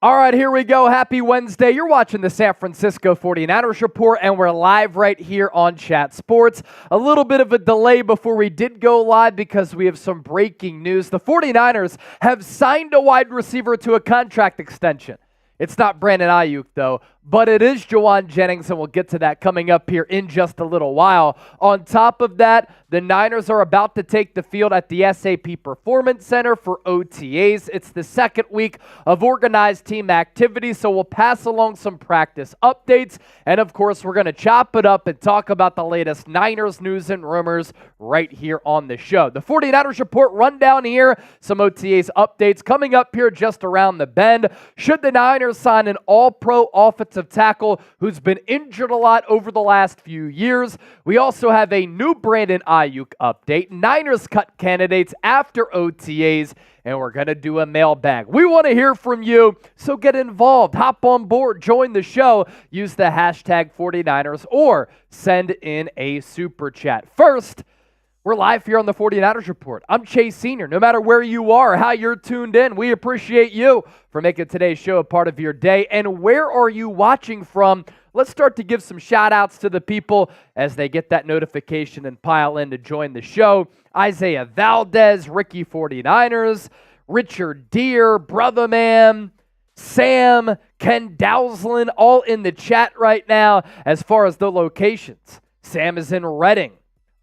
All right, here we go. Happy Wednesday. You're watching the San Francisco 49ers Report, and we're live right here on Chat Sports. A little bit of a delay before we did go live because we have some breaking news. The 49ers have signed a wide receiver to a contract extension. It's not Brandon Aiyuk, though, but it is Jauan Jennings, and we'll get to that coming up here in just a little while. On top of that, the Niners are about to take the field at the SAP Performance Center for OTAs. It's the second week of organized team activity, so we'll pass along some practice updates, and of course, we're going to chop it up and talk about the latest Niners news and rumors right here on the show. The 49ers Report rundown here, some OTAs updates coming up here just around the bend. Should the Niners sign an all-pro offensive tackle who's been injured a lot over the last few years? We also have a new Brandon Aiyuk update. Niners cut candidates after OTAs, and we're going to do a mailbag. We want to hear from you, so get involved. Hop on board, join the show, use the hashtag 49ers, or send in a super chat. First, we're live here on the 49ers Report. I'm Chase Sr. No matter where you are, how you're tuned in, we appreciate you for making today's show a part of your day. And where are you watching from? Let's start to give some shout-outs to the people as they get that notification and pile in to join the show. Isaiah Valdez, Ricky 49ers, Richard Deere, Brother Man, Sam, Ken Dowslin, all in the chat right now as far as the locations. Sam is in Reading.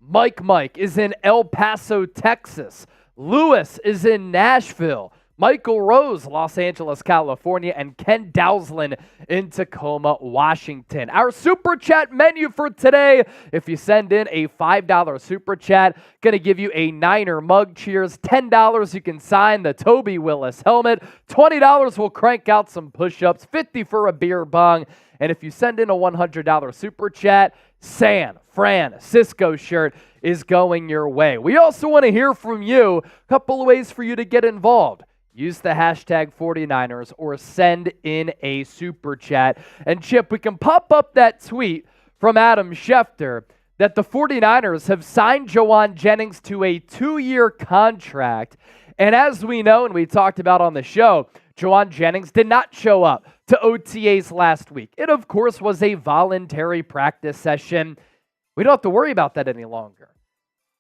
Mike is in El Paso, Texas. Lewis is in Nashville. Michael Rose, Los Angeles, California, and Ken Dowslin in Tacoma, Washington. Our super chat menu for today, if you send in a $5 super chat, going to give you a Niner mug cheers. $10, you can sign the Toby Willis helmet. $20 will crank out some push-ups. $50 for a beer bong. And if you send in a $100 super chat, San Francisco shirt is going your way. We also want to hear from you. A couple of ways for you to get involved. Use the hashtag 49ers or send in a super chat. And Chip, we can pop up that tweet from Adam Schefter that the 49ers have signed Jauan Jennings to a 2-year contract. And as we know, and we talked about on the show, Jauan Jennings did not show up to OTAs last week. It, of course, was a voluntary practice session. We don't have to worry about that any longer.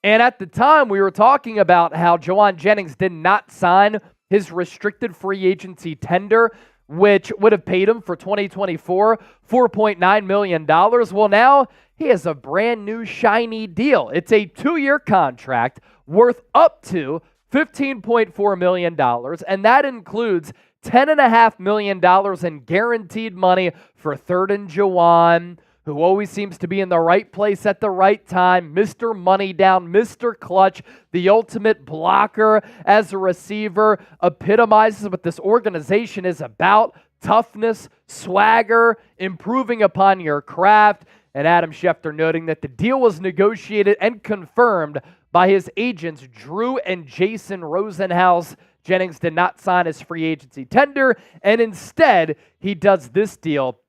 And at the time, we were talking about how Jauan Jennings did not sign his restricted free agency tender, which would have paid him for 2024 $4.9 million. Well, now he has a brand new shiny deal. It's a 2-year contract worth up to $15.4 million, and that includes $10.5 million in guaranteed money for Third and Jauan, who always seems to be in the right place at the right time, Mr. Money Down, Mr. Clutch, the ultimate blocker as a receiver, epitomizes what this organization is about: toughness, swagger, improving upon your craft. And Adam Schefter noting that the deal was negotiated and confirmed by his agents, Drew and Jason Rosenhaus. Jennings did not sign his free agency tender, and instead, he does this deal,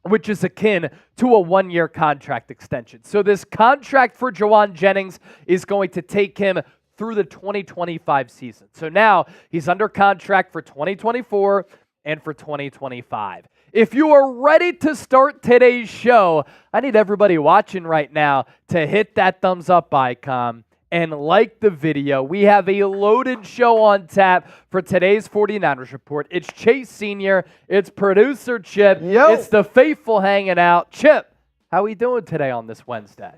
which is akin to a 1-year contract extension. So this contract for Jauan Jennings is going to take him through the 2025 season. So now he's under contract for 2024 and for 2025. If you are ready to start today's show, I need everybody watching right now to hit that thumbs up icon and like the video. We have a loaded show on tap for today's 49ers Report. It's Chase Sr., it's producer Chip, It's the faithful hanging out. Chip, how are we doing today on this Wednesday?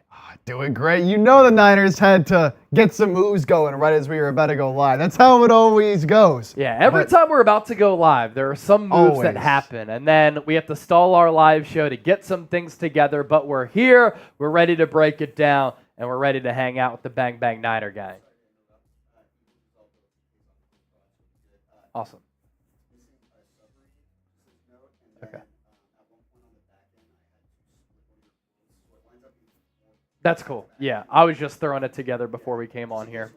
Doing great. You know the Niners had to get some moves going right as we were about to go live. That's how it always goes. Yeah, every time we're about to go live, there are some moves that happen, and then we have to stall our live show to get some things together, but we're here, we're ready to break it down, and we're ready to hang out with the Bang Bang Niner gang. Awesome. Okay. That's cool. Yeah, I was just throwing it together before we came on here.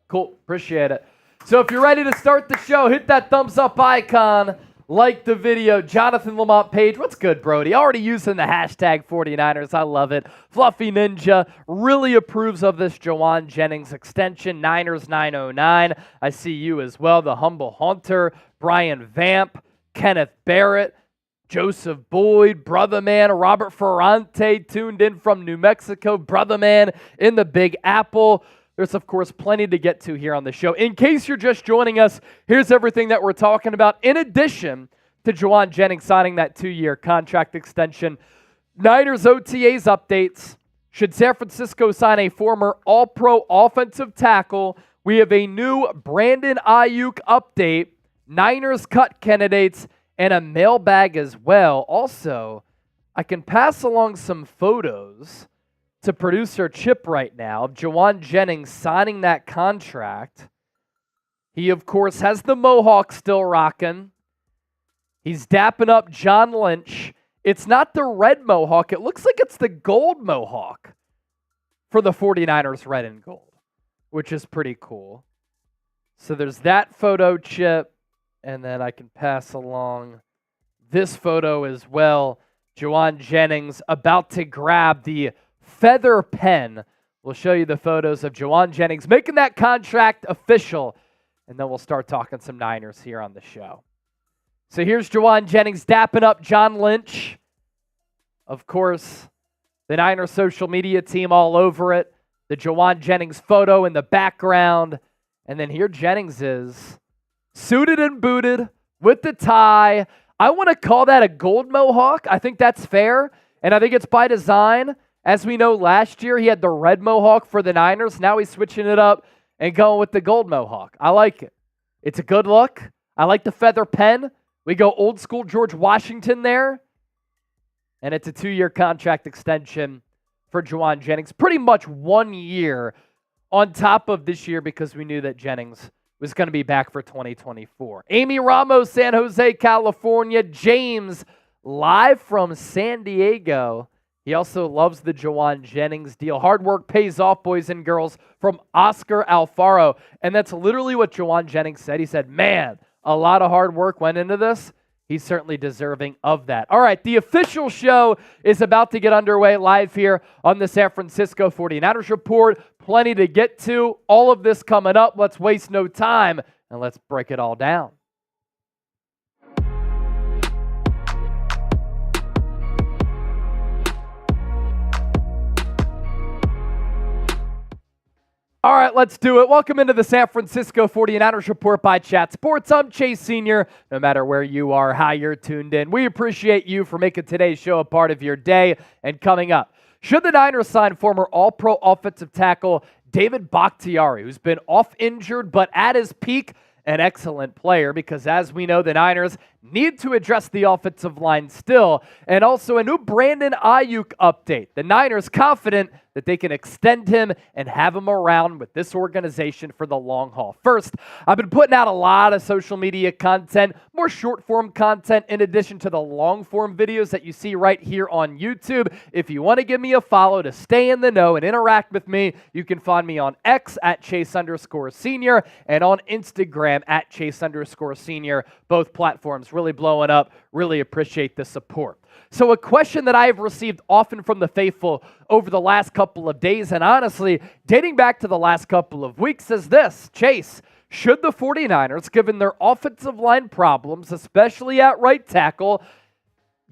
Cool. Appreciate it. So if you're ready to start the show, hit that thumbs up icon. like the video. Jonathan Lamont Page, what's good, Brody? Already using the hashtag 49ers. I love it. Fluffy Ninja really approves of this Jauan Jennings extension. Niners 909. I see you as well. The Humble Haunter, Brian Vamp, Kenneth Barrett, Joseph Boyd, Brother Man, Robert Ferrante tuned in from New Mexico, Brother Man in the Big Apple. There's, of course, plenty to get to here on the show. In case you're just joining us, here's everything that we're talking about. In addition to Jauan Jennings signing that 2-year contract extension, Niners OTAs updates. Should San Francisco sign a former All-Pro offensive tackle? We have a new Brandon Aiyuk update, Niners cut candidates, and a mailbag as well. Also, I can pass along some photos to producer Chip right now of Jauan Jennings signing that contract. He, of course, has the mohawk still rocking. He's dapping up John Lynch. It's not the red mohawk. It looks like it's the gold mohawk for the 49ers red and gold, which is pretty cool. So there's that photo, Chip. And then I can pass along this photo as well. Jauan Jennings about to grab the feather pen. We'll show you the photos of Jauan Jennings making that contract official. And then we'll start talking some Niners here on the show. So here's Jauan Jennings dapping up John Lynch. Of course, the Niners social media team all over it. The Jauan Jennings photo in the background. And then here Jennings is, suited and booted with the tie. I want to call that a gold mohawk. I think that's fair, and I think it's by design. As we know, last year he had the red mohawk for the Niners. Now he's switching it up and going with the gold mohawk. I like it. It's a good look. I like the feather pen. We go old school George Washington there. And it's a 2-year contract extension for Jauan Jennings. Pretty much 1 year on top of this year because we knew that Jennings was going to be back for 2024. Amy Ramos, San Jose, California. James, live from San Diego. He also loves the Jauan Jennings deal. Hard work pays off, boys and girls, from Oscar Alfaro. And that's literally what Jauan Jennings said. He said, man, a lot of hard work went into this. He's certainly deserving of that. All right, the official show is about to get underway live here on the San Francisco 49ers Report. Plenty to get to. All of this coming up. Let's waste no time and let's break it all down. All right, let's do it. Welcome into the San Francisco 49ers Report by Chat Sports. I'm Chase Sr. No matter where you are, how you're tuned in, we appreciate you for making today's show a part of your day. And coming up, should the Niners sign former All-Pro offensive tackle David Bakhtiari, who's been off injured but at his peak, an excellent player, because as we know, the Niners need to address the offensive line still. And also a new Brandon Aiyuk update. The Niners confident that they can extend him and have him around with this organization for the long haul. First, I've been putting out a lot of social media content, more short-form content in addition to the long-form videos that you see right here on YouTube. If you want to give me a follow to stay in the know and interact with me, you can find me on X at Chase_Senior and on Instagram at Chase_Senior. Both platforms really blowing up. Really appreciate the support. So a question that I have received often from the faithful over the last couple of days, and honestly, dating back to the last couple of weeks, is this. Chase, should the 49ers, given their offensive line problems, especially at right tackle,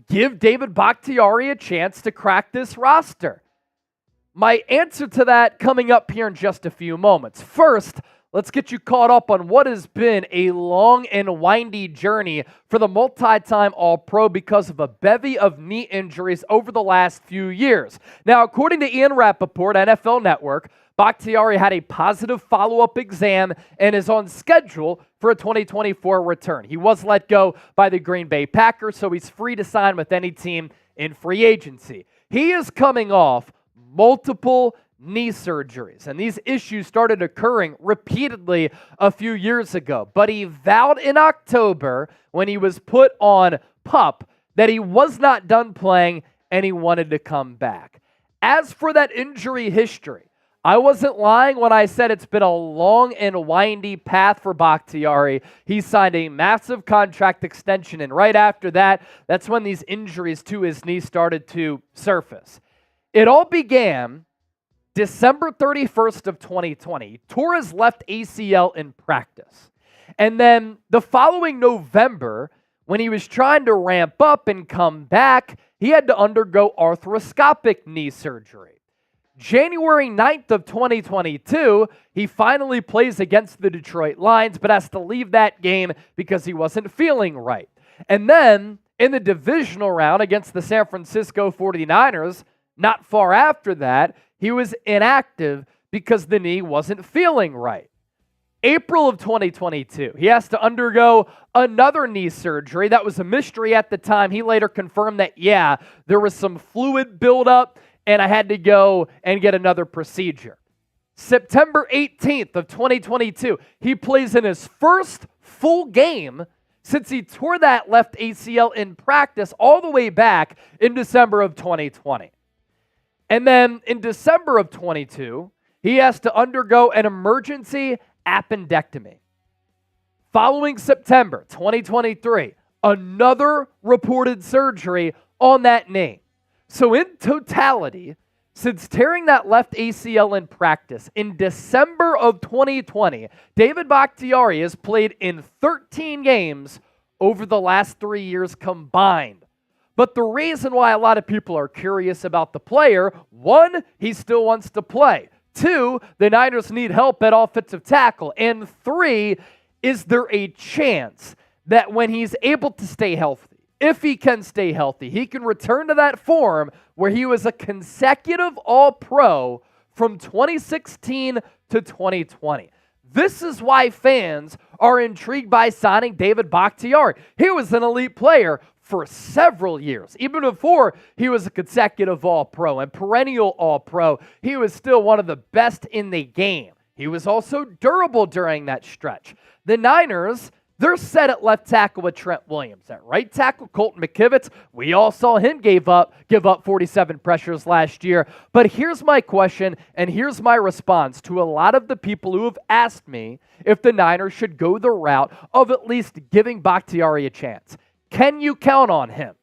give David Bakhtiari a chance to crack this roster? My answer to that coming up here in just a few moments. First, let's get you caught up on what has been a long and windy journey for the multi-time All-Pro because of a bevy of knee injuries over the last few years. Now, according to Ian Rappaport, NFL Network, Bakhtiari had a positive follow-up exam and is on schedule for a 2024 return. He was let go by the Green Bay Packers, so he's free to sign with any team in free agency. He is coming off multiple knee surgeries, and these issues started occurring repeatedly a few years ago. But he vowed in October when he was put on PUP that he was not done playing and he wanted to come back. As for that injury history, I wasn't lying when I said it's been a long and windy path for Bakhtiari. He signed a massive contract extension, and right after that, that's when these injuries to his knee started to surface. It all began December 31st of 2020. He tore his left ACL in practice. And then the following November, when he was trying to ramp up and come back, he had to undergo arthroscopic knee surgery. January 9th of 2022, he finally plays against the Detroit Lions, but has to leave that game because he wasn't feeling right. And then in the divisional round against the San Francisco 49ers, not far after that, he was inactive because the knee wasn't feeling right. April of 2022, he has to undergo another knee surgery. That was a mystery at the time. He later confirmed that, yeah, there was some fluid buildup and I had to go and get another procedure. September 18th of 2022, he plays in his first full game since he tore that left ACL in practice all the way back in December of 2020. And then in December of 22, he has to undergo an emergency appendectomy. Following September 2023, another reported surgery on that knee. So in totality, since tearing that left ACL in practice in December of 2020, David Bakhtiari has played in 13 games over the last 3 years combined. But the reason why a lot of people are curious about the player, one, he still wants to play. Two, the Niners need help at offensive tackle. And three, is there a chance that when he's able to stay healthy, if he can stay healthy, he can return to that form where he was a consecutive All-Pro from 2016 to 2020. This is why fans are intrigued by signing David Bakhtiari. He was an elite player for several years. Even before he was a consecutive All-Pro and perennial All-Pro, he was still one of the best in the game. He was also durable during that stretch. The Niners, they're set at left tackle with Trent Williams. At right tackle, Colton McKivitz, we all saw him give up 47 pressures last year. But here's my question, and here's my response to a lot of the people who have asked me if the Niners should go the route of at least giving Bakhtiari a chance. Can you count on him?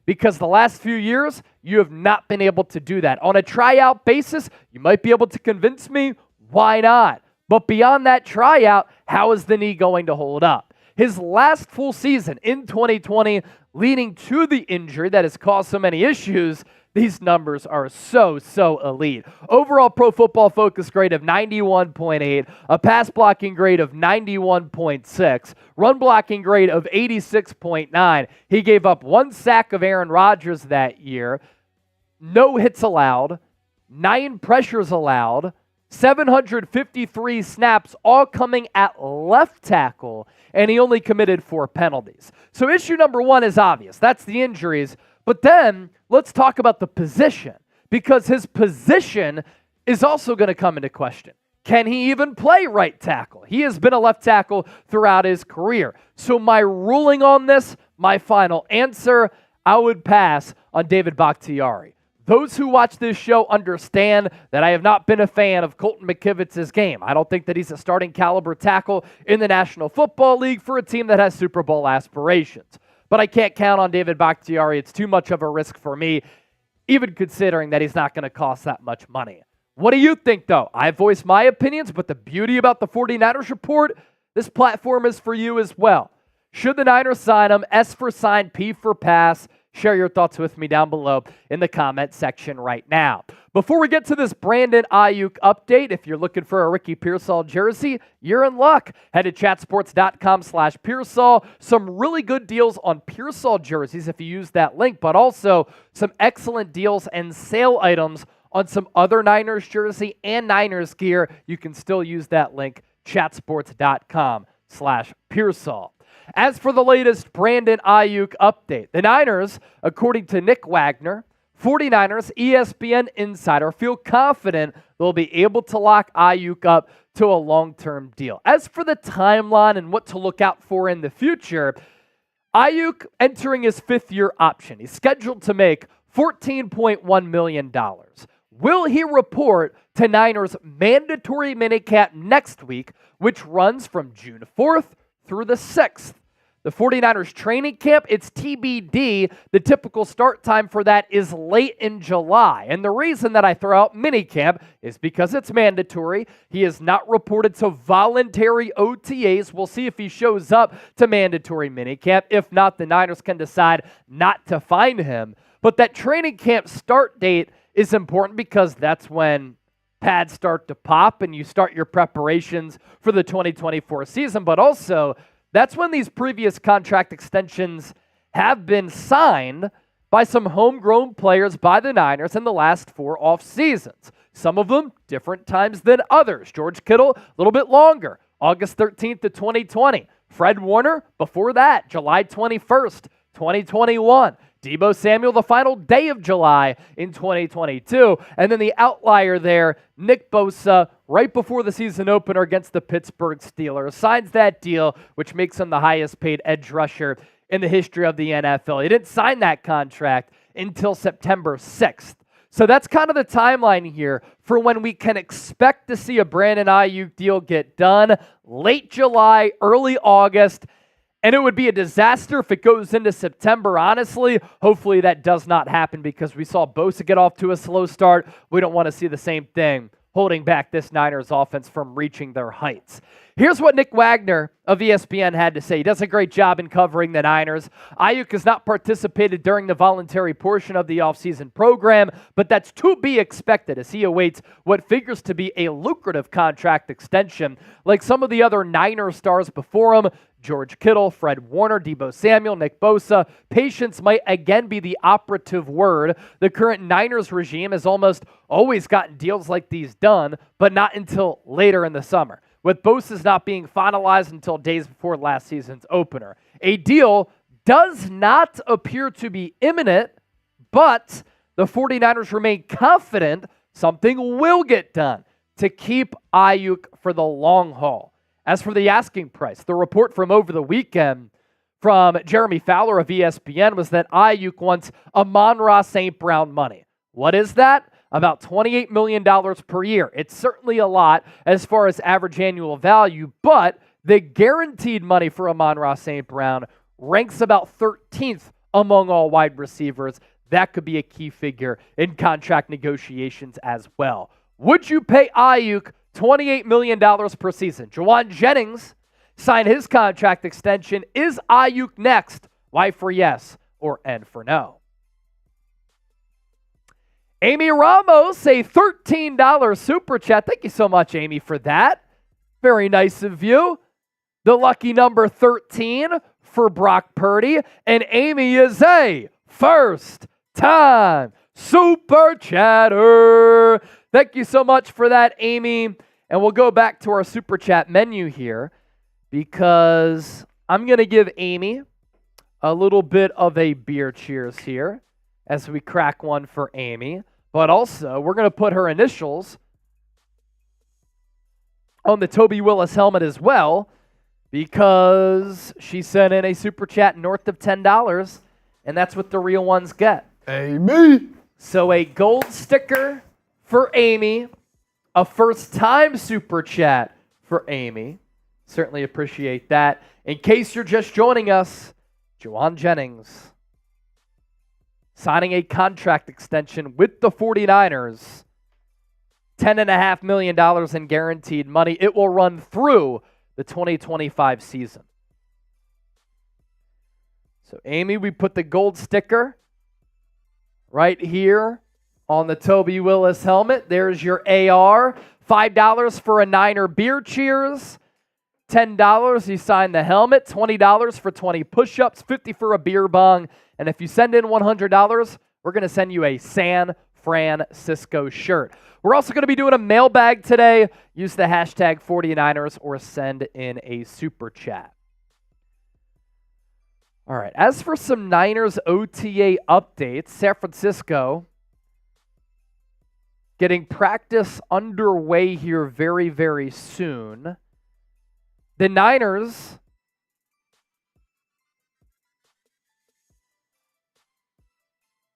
Because the last few years, you have not been able to do that. On a tryout basis, you might be able to convince me, why not? But beyond that tryout, how is the knee going to hold up? His last full season in 2020, leading to the injury that has caused so many issues, these numbers are so elite. Overall Pro Football Focus grade of 91.8, a pass blocking grade of 91.6, run blocking grade of 86.9. He gave up 1 sack of Aaron Rodgers that year, no hits allowed, 9 pressures allowed, 753 snaps, all coming at left tackle, and he only committed 4 penalties. So issue number 1 is obvious. That's the injuries. But then let's talk about the position, because his position is also going to come into question. Can he even play right tackle? He has been a left tackle throughout his career. So my ruling on this, my final answer, I would pass on David Bakhtiari. Those who watch this show understand that I have not been a fan of Colton McKivitz's game. I don't think that he's a starting caliber tackle in the National Football League for a team that has Super Bowl aspirations. But I can't count on David Bakhtiari. It's too much of a risk for me, even considering that he's not going to cost that much money. What do you think, though? I voiced my opinions, but the beauty about the 49ers report, this platform is for you as well. Should the Niners sign him? S for sign, P for pass. Share your thoughts with me down below in the comment section right now. Before we get to this Brandon Aiyuk update, if you're looking for a Ricky Pearsall jersey, you're in luck. Head to chatsports.com/Pearsall. Some really good deals on Pearsall jerseys if you use that link, but also some excellent deals and sale items on some other Niners jersey and Niners gear. You can still use that link, chatsports.com/Pearsall. As for the latest Brandon Aiyuk update, the Niners, according to Nick Wagner, 49ers ESPN insider, feel confident they'll be able to lock Aiyuk up to a long-term deal. As for the timeline and what to look out for in the future, Aiyuk entering his 5th-year option. He's scheduled to make $14.1 million. Will he report to Niners mandatory minicamp next week, which runs from June 4th through the 6th? The 49ers training camp, it's TBD. The typical start time for that is late in July. And the reason that I throw out minicamp is because it's mandatory. He is not reported to voluntary OTAs. We'll see if he shows up to mandatory minicamp. If not, the Niners can decide not to find him. But that training camp start date is important because that's when pads start to pop and you start your preparations for the 2024 season. But also, that's when these previous contract extensions have been signed by some homegrown players by the Niners in the last 4 off seasons. Some of them different times than others. George Kittle, a little bit longer, August 13th of 2020. Fred Warner, before that, July 21st, 2021. Deebo Samuel, the final day of July in 2022. And then the outlier there, Nick Bosa, right before the season opener against the Pittsburgh Steelers, signs that deal, which makes him the highest paid edge rusher in the history of the NFL. He didn't sign that contract until September 6th. So that's kind of the timeline here for when we can expect to see a Brandon Aiyuk deal get done. Late July, early August. And it would be a disaster if it goes into September, honestly. Hopefully that does not happen because we saw Bosa get off to a slow start. We don't want to see the same thing holding back this Niners offense from reaching their heights. Here's what Nick Wagner of ESPN had to say. He does a great job in covering the Niners. Aiyuk has not participated during the voluntary portion of the offseason program, but that's to be expected as he awaits what figures to be a lucrative contract extension. Like some of the other Niner stars before him, George Kittle, Fred Warner, Deebo Samuel, Nick Bosa. Patience might again be the operative word. The current Niners regime has almost always gotten deals like these done, but not until later in the summer, with Bosa's not being finalized until days before last season's opener. A deal does not appear to be imminent, but the 49ers remain confident something will get done to keep Aiyuk for the long haul. As for the asking price, the report from over the weekend from Jeremy Fowler of ESPN was that Aiyuk wants Amon-Ra St. Brown money. What is that? About $28 million per year. It's certainly a lot as far as average annual value, but the guaranteed money for Amon-Ra St. Brown ranks about 13th among all wide receivers. That could be a key figure in contract negotiations as well. Would you pay Aiyuk $28 million per season? Jauan Jennings signed his contract extension. Is Aiyuk next? Y for yes or N for no. Amy Ramos, a $13 super chat. Thank you so much, Amy, for that. Very nice of you. The lucky number 13 for Brock Purdy. And Amy is a first-time super chatter. Thank you so much for that, Amy. And we'll go back to our super chat menu here because I'm going to give Amy a little bit of a beer cheers here as we crack one for Amy. But also, we're going to put her initials on the Toby Willis helmet as well because she sent in a super chat north of $10, and that's what the real ones get. Amy! So a gold sticker for Amy, a first-time super chat for Amy. Certainly appreciate that. In case you're just joining us, Jauan Jennings signing a contract extension with the 49ers. $10.5 million in guaranteed money. It will run through the 2025 season. So, Amy, we put the gold sticker right here on the Toby Willis helmet. There's your AR. $5 for a Niner beer cheers. $10, you sign the helmet. $20 for 20 push-ups. $50 for a beer bong. And if you send in $100, we're going to send you a San Francisco shirt. We're also going to be doing a mailbag today. Use the hashtag 49ers or send in a super chat. All right, as for some Niners OTA updates, San Francisco getting practice underway here very, very soon. The Niners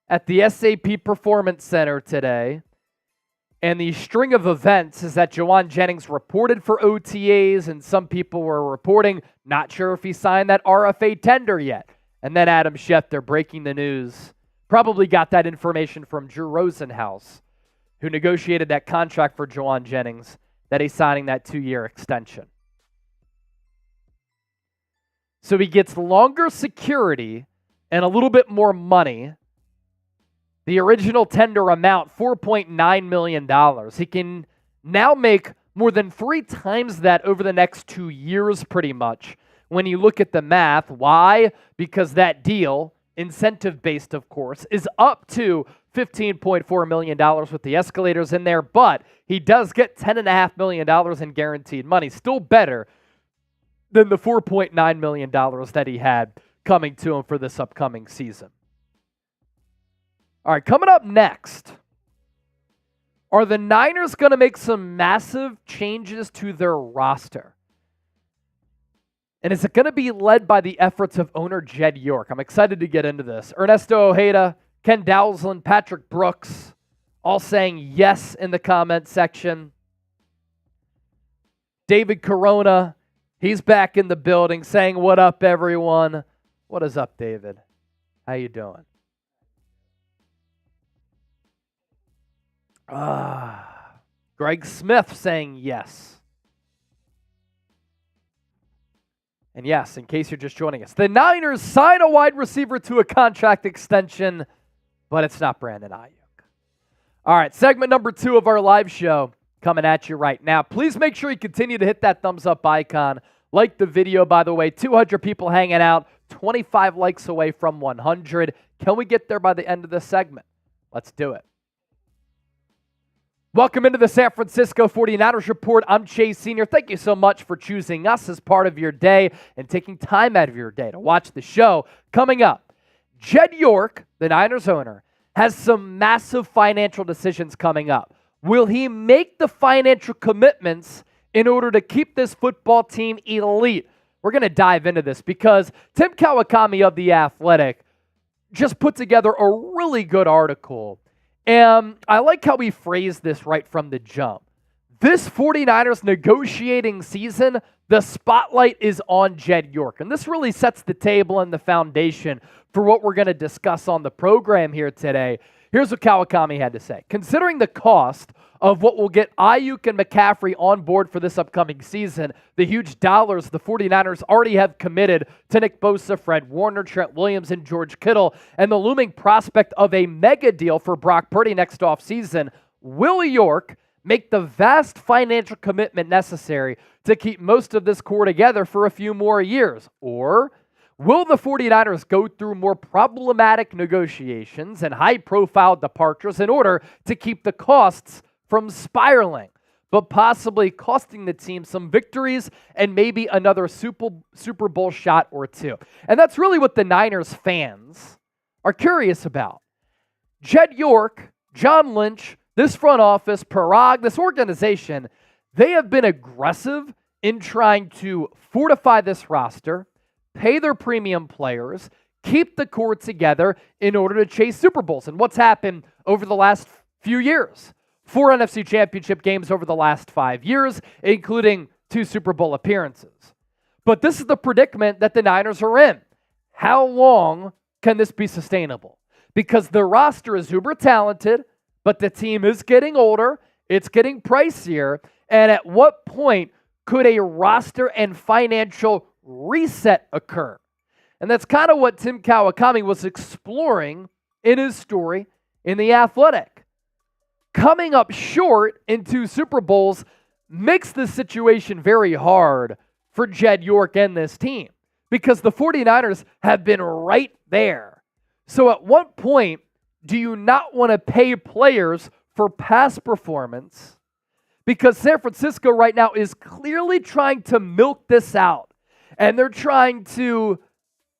at the SAP Performance Center today And the string of events is that Jauan Jennings reported for OTAs, and some people were reporting, not sure if he signed that RFA tender yet. And then Adam Schefter breaking the news, probably got that information from Drew Rosenhaus, who negotiated that contract for Jauan Jennings, that he's signing that 2-year extension. So he gets longer security and a little bit more money. The original tender amount, $4.9 million. He can now make more than 3 times that over the next 2 years, pretty much, when you look at the math. Why? Because that deal, incentive-based, of course, is up to $15.4 million with the escalators in there, but he does get $10.5 million in guaranteed money. Still better than the $4.9 million that he had coming to him for this upcoming season. All right, coming up next, are the Niners going to make some massive changes to their roster? And is it going to be led by the efforts of owner Jed York? I'm excited to get into this. Ernesto Ojeda, Ken Dowsland, Patrick Brooks, all saying yes in the comment section. David Corona, he's back in the building saying, "What up, everyone?" What is up, David? How you doing? Greg Smith saying yes. And yes, in case you're just joining us, the Niners sign a wide receiver to a contract extension, but it's not Brandon Aiyuk. All right, segment number 2 of our live show coming at you right now. Please make sure you continue to hit that thumbs up icon. Like the video, by the way. 200 people hanging out, 25 likes away from 100. Can we get there by the end of this segment? Let's do it. Welcome into the San Francisco 49ers Report. I'm Chase Sr. Thank you so much for choosing us as part of your day and taking time out of your day to watch the show. Coming up, Jed York, the Niners owner, has some massive financial decisions coming up. Will he make the financial commitments in order to keep this football team elite? We're going to dive into this because Tim Kawakami of The Athletic just put together a really good article. And I like how he phrased this right from the jump. This 49ers negotiating season, the spotlight is on Jed York. And this really sets the table and the foundation for what we're going to discuss on the program here today. Here's what Kawakami had to say. Considering the cost of what will get Aiyuk and McCaffrey on board for this upcoming season, the huge dollars the 49ers already have committed to Nick Bosa, Fred Warner, Trent Williams, and George Kittle, and the looming prospect of a mega deal for Brock Purdy next offseason, will York make the vast financial commitment necessary to keep most of this core together for a few more years? Or will the 49ers go through more problematic negotiations and high-profile departures in order to keep the costs from spiraling, but possibly costing the team some victories and maybe another Super Bowl shot or two? And that's really what the Niners fans are curious about. Jed York, John Lynch, this front office, Parag, this organization, they have been aggressive in trying to fortify this roster, pay their premium players, keep the core together in order to chase Super Bowls. And what's happened over the last few years? 4 NFC Championship games over the last 5 years, including 2 Super Bowl appearances. But this is the predicament that the Niners are in. How long can this be sustainable? Because the roster is uber talented, but the team is getting older, it's getting pricier, and at what point could a roster and financial reset occur? And that's kind of what Tim Kawakami was exploring in his story in The Athletic. Coming up short in 2 Super Bowls makes the situation very hard for Jed York and this team because the 49ers have been right there. So at what point do you not want to pay players for past performance? Because San Francisco right now is clearly trying to milk this out. And they're trying to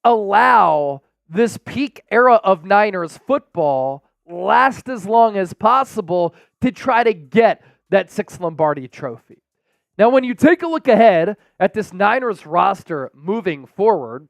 allow this peak era of Niners football last as long as possible to try to get that 6th Lombardi trophy. Now, when you take a look ahead at this Niners roster moving forward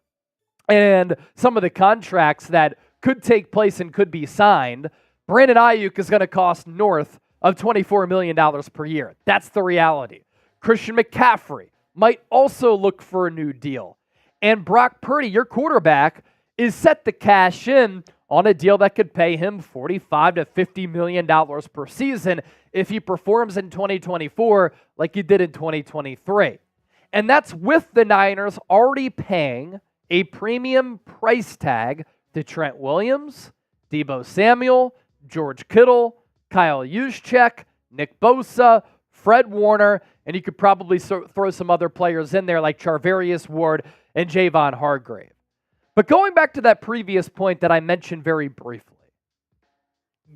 and some of the contracts that could take place and could be signed, Brandon Aiyuk is going to cost north of $24 million per year. That's the reality. Christian McCaffrey might also look for a new deal. And Brock Purdy, your quarterback, is set to cash in on a deal that could pay him $45 to $50 million per season if he performs in 2024 like he did in 2023. And that's with the Niners already paying a premium price tag to Trent Williams, Deebo Samuel, George Kittle, Kyle Juszczyk, Nick Bosa, Fred Warner, and you could probably throw some other players in there like Charvarius Ward and Javon Hargrave. But going back to that previous point that I mentioned very briefly,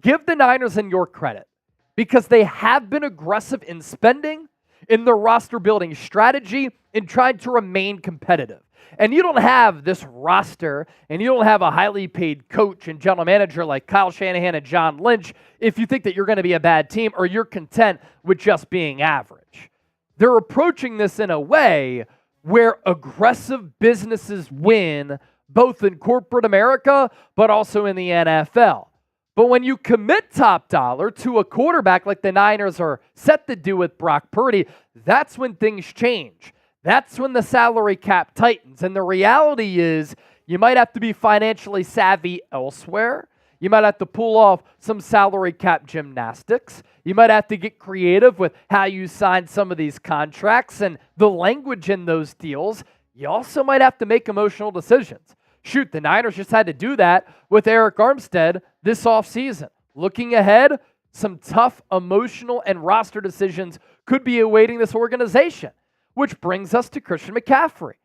give the Niners and York credit because they have been aggressive in spending, in their roster building strategy, in trying to remain competitive. And you don't have this roster, and you don't have a highly paid coach and general manager like Kyle Shanahan and John Lynch if you think that you're going to be a bad team or you're content with just being average. They're approaching this in a way where aggressive businesses win both in corporate America, but also in the NFL. But when you commit top dollar to a quarterback like the Niners are set to do with Brock Purdy, that's when things change. That's when the salary cap tightens. And the reality is you might have to be financially savvy elsewhere. You might have to pull off some salary cap gymnastics. You might have to get creative with how you sign some of these contracts and the language in those deals. You also might have to make emotional decisions. Shoot, the Niners just had to do that with Arik Armstead this offseason. Looking ahead, some tough emotional and roster decisions could be awaiting this organization, which brings us to Christian McCaffrey.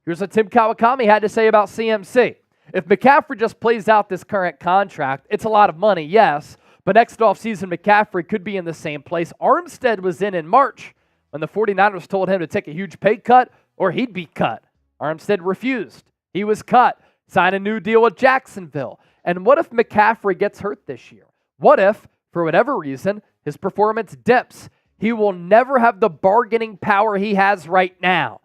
Here's what Tim Kawakami had to say about CMC. If McCaffrey just plays out this current contract, it's a lot of money, yes, but next offseason, McCaffrey could be in the same place Armstead was in March when the 49ers told him to take a huge pay cut or he'd be cut. Armstead refused. He was cut, signed a new deal with Jacksonville. And what if McCaffrey gets hurt this year? What if, for whatever reason, his performance dips? He will never have the bargaining power he has right now,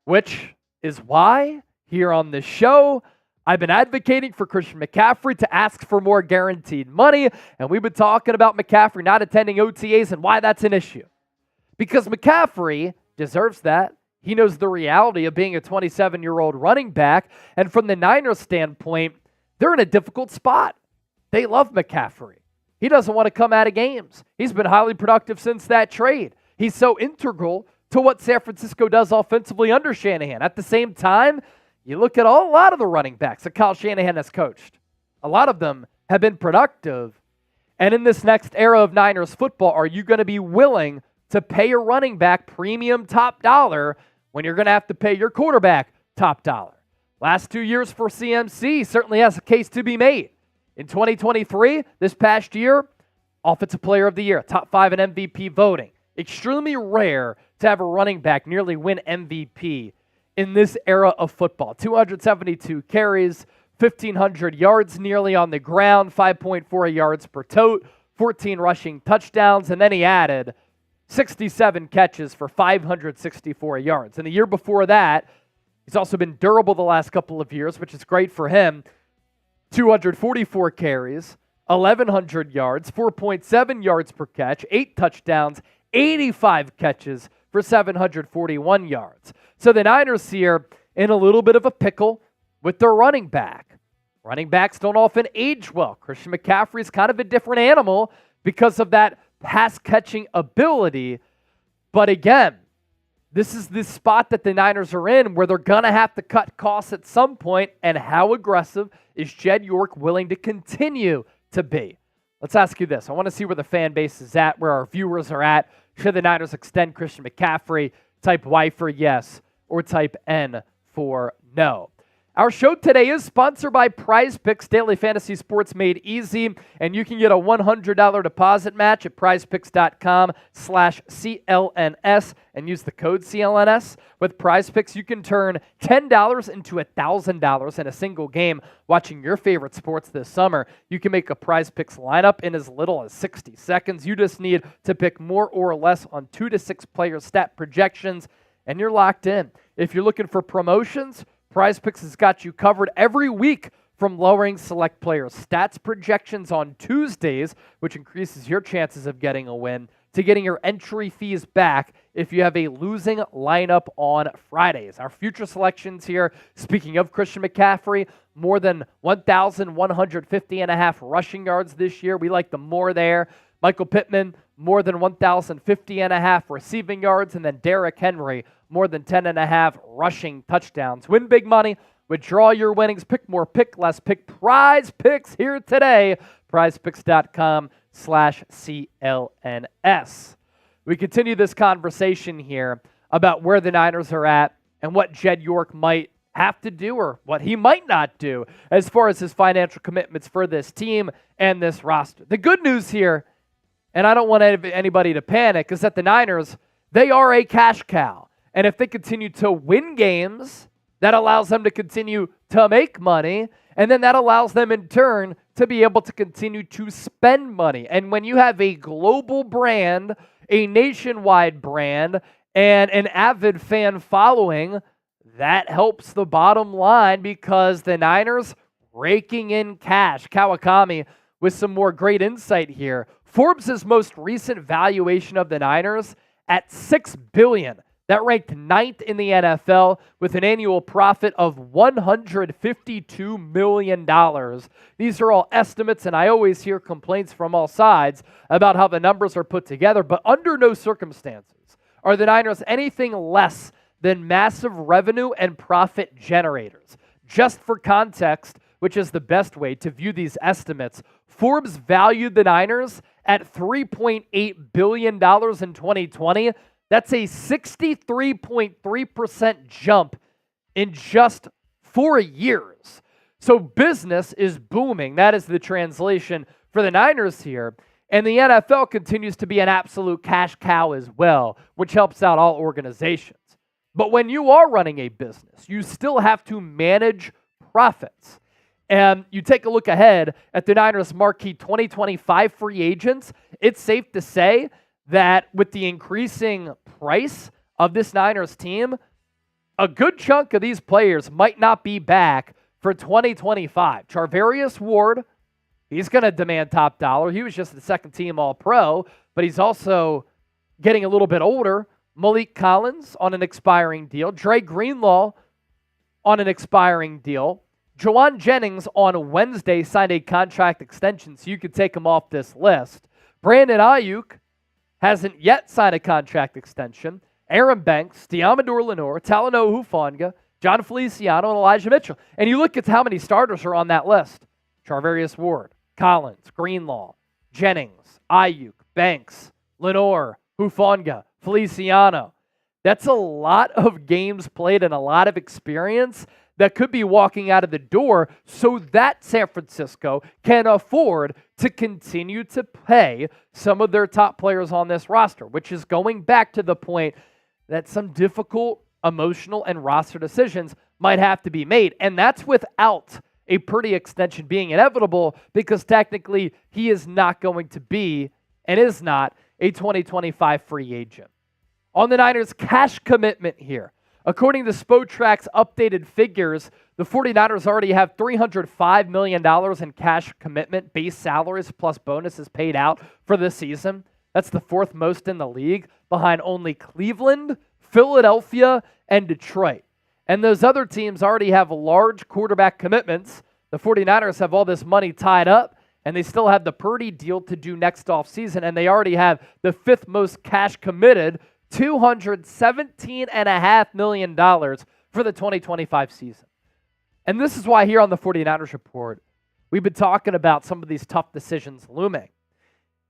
which is why here on this show, I've been advocating for Christian McCaffrey to ask for more guaranteed money, and we've been talking about McCaffrey not attending OTAs and why that's an issue. Because McCaffrey deserves that. He knows the reality of being a 27-year-old running back, and from the Niners' standpoint, they're in a difficult spot. They love McCaffrey. He doesn't want to come out of games. He's been highly productive since that trade. He's so integral to what San Francisco does offensively under Shanahan. At the same time, you look at a lot of the running backs that Kyle Shanahan has coached. A lot of them have been productive. And in this next era of Niners football, are you going to be willing to pay a running back premium top dollar when you're going to have to pay your quarterback top dollar? Last 2 years for CMC certainly has a case to be made. In 2023, this past year, Offensive Player of the Year, top 5 in MVP voting. Extremely rare to have a running back nearly win MVP in this era of football. 272 carries, 1,500 yards nearly on the ground, 5.4 yards per tote, 14 rushing touchdowns, and then he added 67 catches for 564 yards. And the year before that, he's also been durable the last couple of years, which is great for him. 244 carries, 1,100 yards, 4.7 yards per catch, 8 touchdowns, 85 catches for 741 yards. So the Niners here in a little bit of a pickle with their running back. Running backs don't often age well. Christian McCaffrey is kind of a different animal because of that pass-catching ability. But again, this is the spot that the Niners are in where they're going to have to cut costs at some point. And how aggressive is Jed York willing to continue to be? Let's ask you this. I want to see where the fan base is at, where our viewers are at. Should the Niners extend Christian McCaffrey? Type Y for yes or type N for no. Our show today is sponsored by Prize Picks, daily fantasy sports made easy, and you can get a $100 deposit match at prizepicks.com/CLNS and use the code CLNS. With Prize Picks, you can turn $10 into $1,000 in a single game watching your favorite sports this summer. You can make a Prize Picks lineup in as little as 60 seconds. You just need to pick more or less on 2 to 6 player stat projections, and you're locked in. If you're looking for promotions, Prize Picks has got you covered every week from lowering select players' stats projections on Tuesdays, which increases your chances of getting a win, to getting your entry fees back if you have a losing lineup on Fridays. Our future selections here, speaking of Christian McCaffrey, more than 1,150.5 rushing yards this year. We like the more there. Michael Pittman, more than 1,050.5 receiving yards. And then Derrick Henry, more than 10.5 rushing touchdowns. Win big money. Withdraw your winnings. Pick more, pick less. Pick Prize Picks here today. prizepicks.com/CLNS. We continue this conversation here about where the Niners are at and what Jed York might have to do or what he might not do as far as his financial commitments for this team and this roster. The good news here, and I don't want anybody to panic, is that the Niners, they are a cash cow. And if they continue to win games, that allows them to continue to make money, and then that allows them in turn to be able to continue to spend money. And when you have a global brand, a nationwide brand, and an avid fan following, that helps the bottom line because the Niners raking in cash. Kawakami with some more great insight here. Forbes' most recent valuation of the Niners at $6 billion. That ranked 9th in the NFL with an annual profit of $152 million. These are all estimates, and I always hear complaints from all sides about how the numbers are put together, but under no circumstances are the Niners anything less than massive revenue and profit generators. Just for context, which is the best way to view these estimates, Forbes valued the Niners at $3.8 billion in 2020. That's a 63.3% jump in just 4 years. So business is booming. That is the translation for the Niners here. And the NFL continues to be an absolute cash cow as well, which helps out all organizations. But when you are running a business, you still have to manage profits. And you take a look ahead at the Niners' marquee 2025 free agents, it's safe to say that with the increasing price of this Niners team, a good chunk of these players might not be back for 2025. Charvarius Ward, he's going to demand top dollar. He was just the second team All-Pro, but he's also getting a little bit older. Malik Collins on an expiring deal. Dre Greenlaw on an expiring deal. Jauan Jennings on Wednesday signed a contract extension, so you could take him off this list. Brandon Aiyuk hasn't yet signed a contract extension. Aaron Banks, Deommodore Lenoir, Talanoa Hufanga, John Feliciano, and Elijah Mitchell. And you look at how many starters are on that list. Charvarius Ward, Collins, Greenlaw, Jennings, Aiyuk, Banks, Lenoir, Hufanga, Feliciano. That's a lot of games played and a lot of experience that could be walking out of the door so that San Francisco can afford to continue to pay some of their top players on this roster, which is going back to the point that some difficult emotional and roster decisions might have to be made. And that's without a Purdy extension being inevitable because technically he is not going to be and is not a 2025 free agent. On the Niners' cash commitment here, according to Spotrac's updated figures, the 49ers already have $305 million in cash commitment, base salaries plus bonuses paid out for this season. That's the fourth most in the league, behind only Cleveland, Philadelphia, and Detroit. And those other teams already have large quarterback commitments. The 49ers have all this money tied up, and they still have the Purdy deal to do next offseason, and they already have the fifth most cash committed, $217.5 million for the 2025 season. And this is why here on the 49ers Report, we've been talking about some of these tough decisions looming.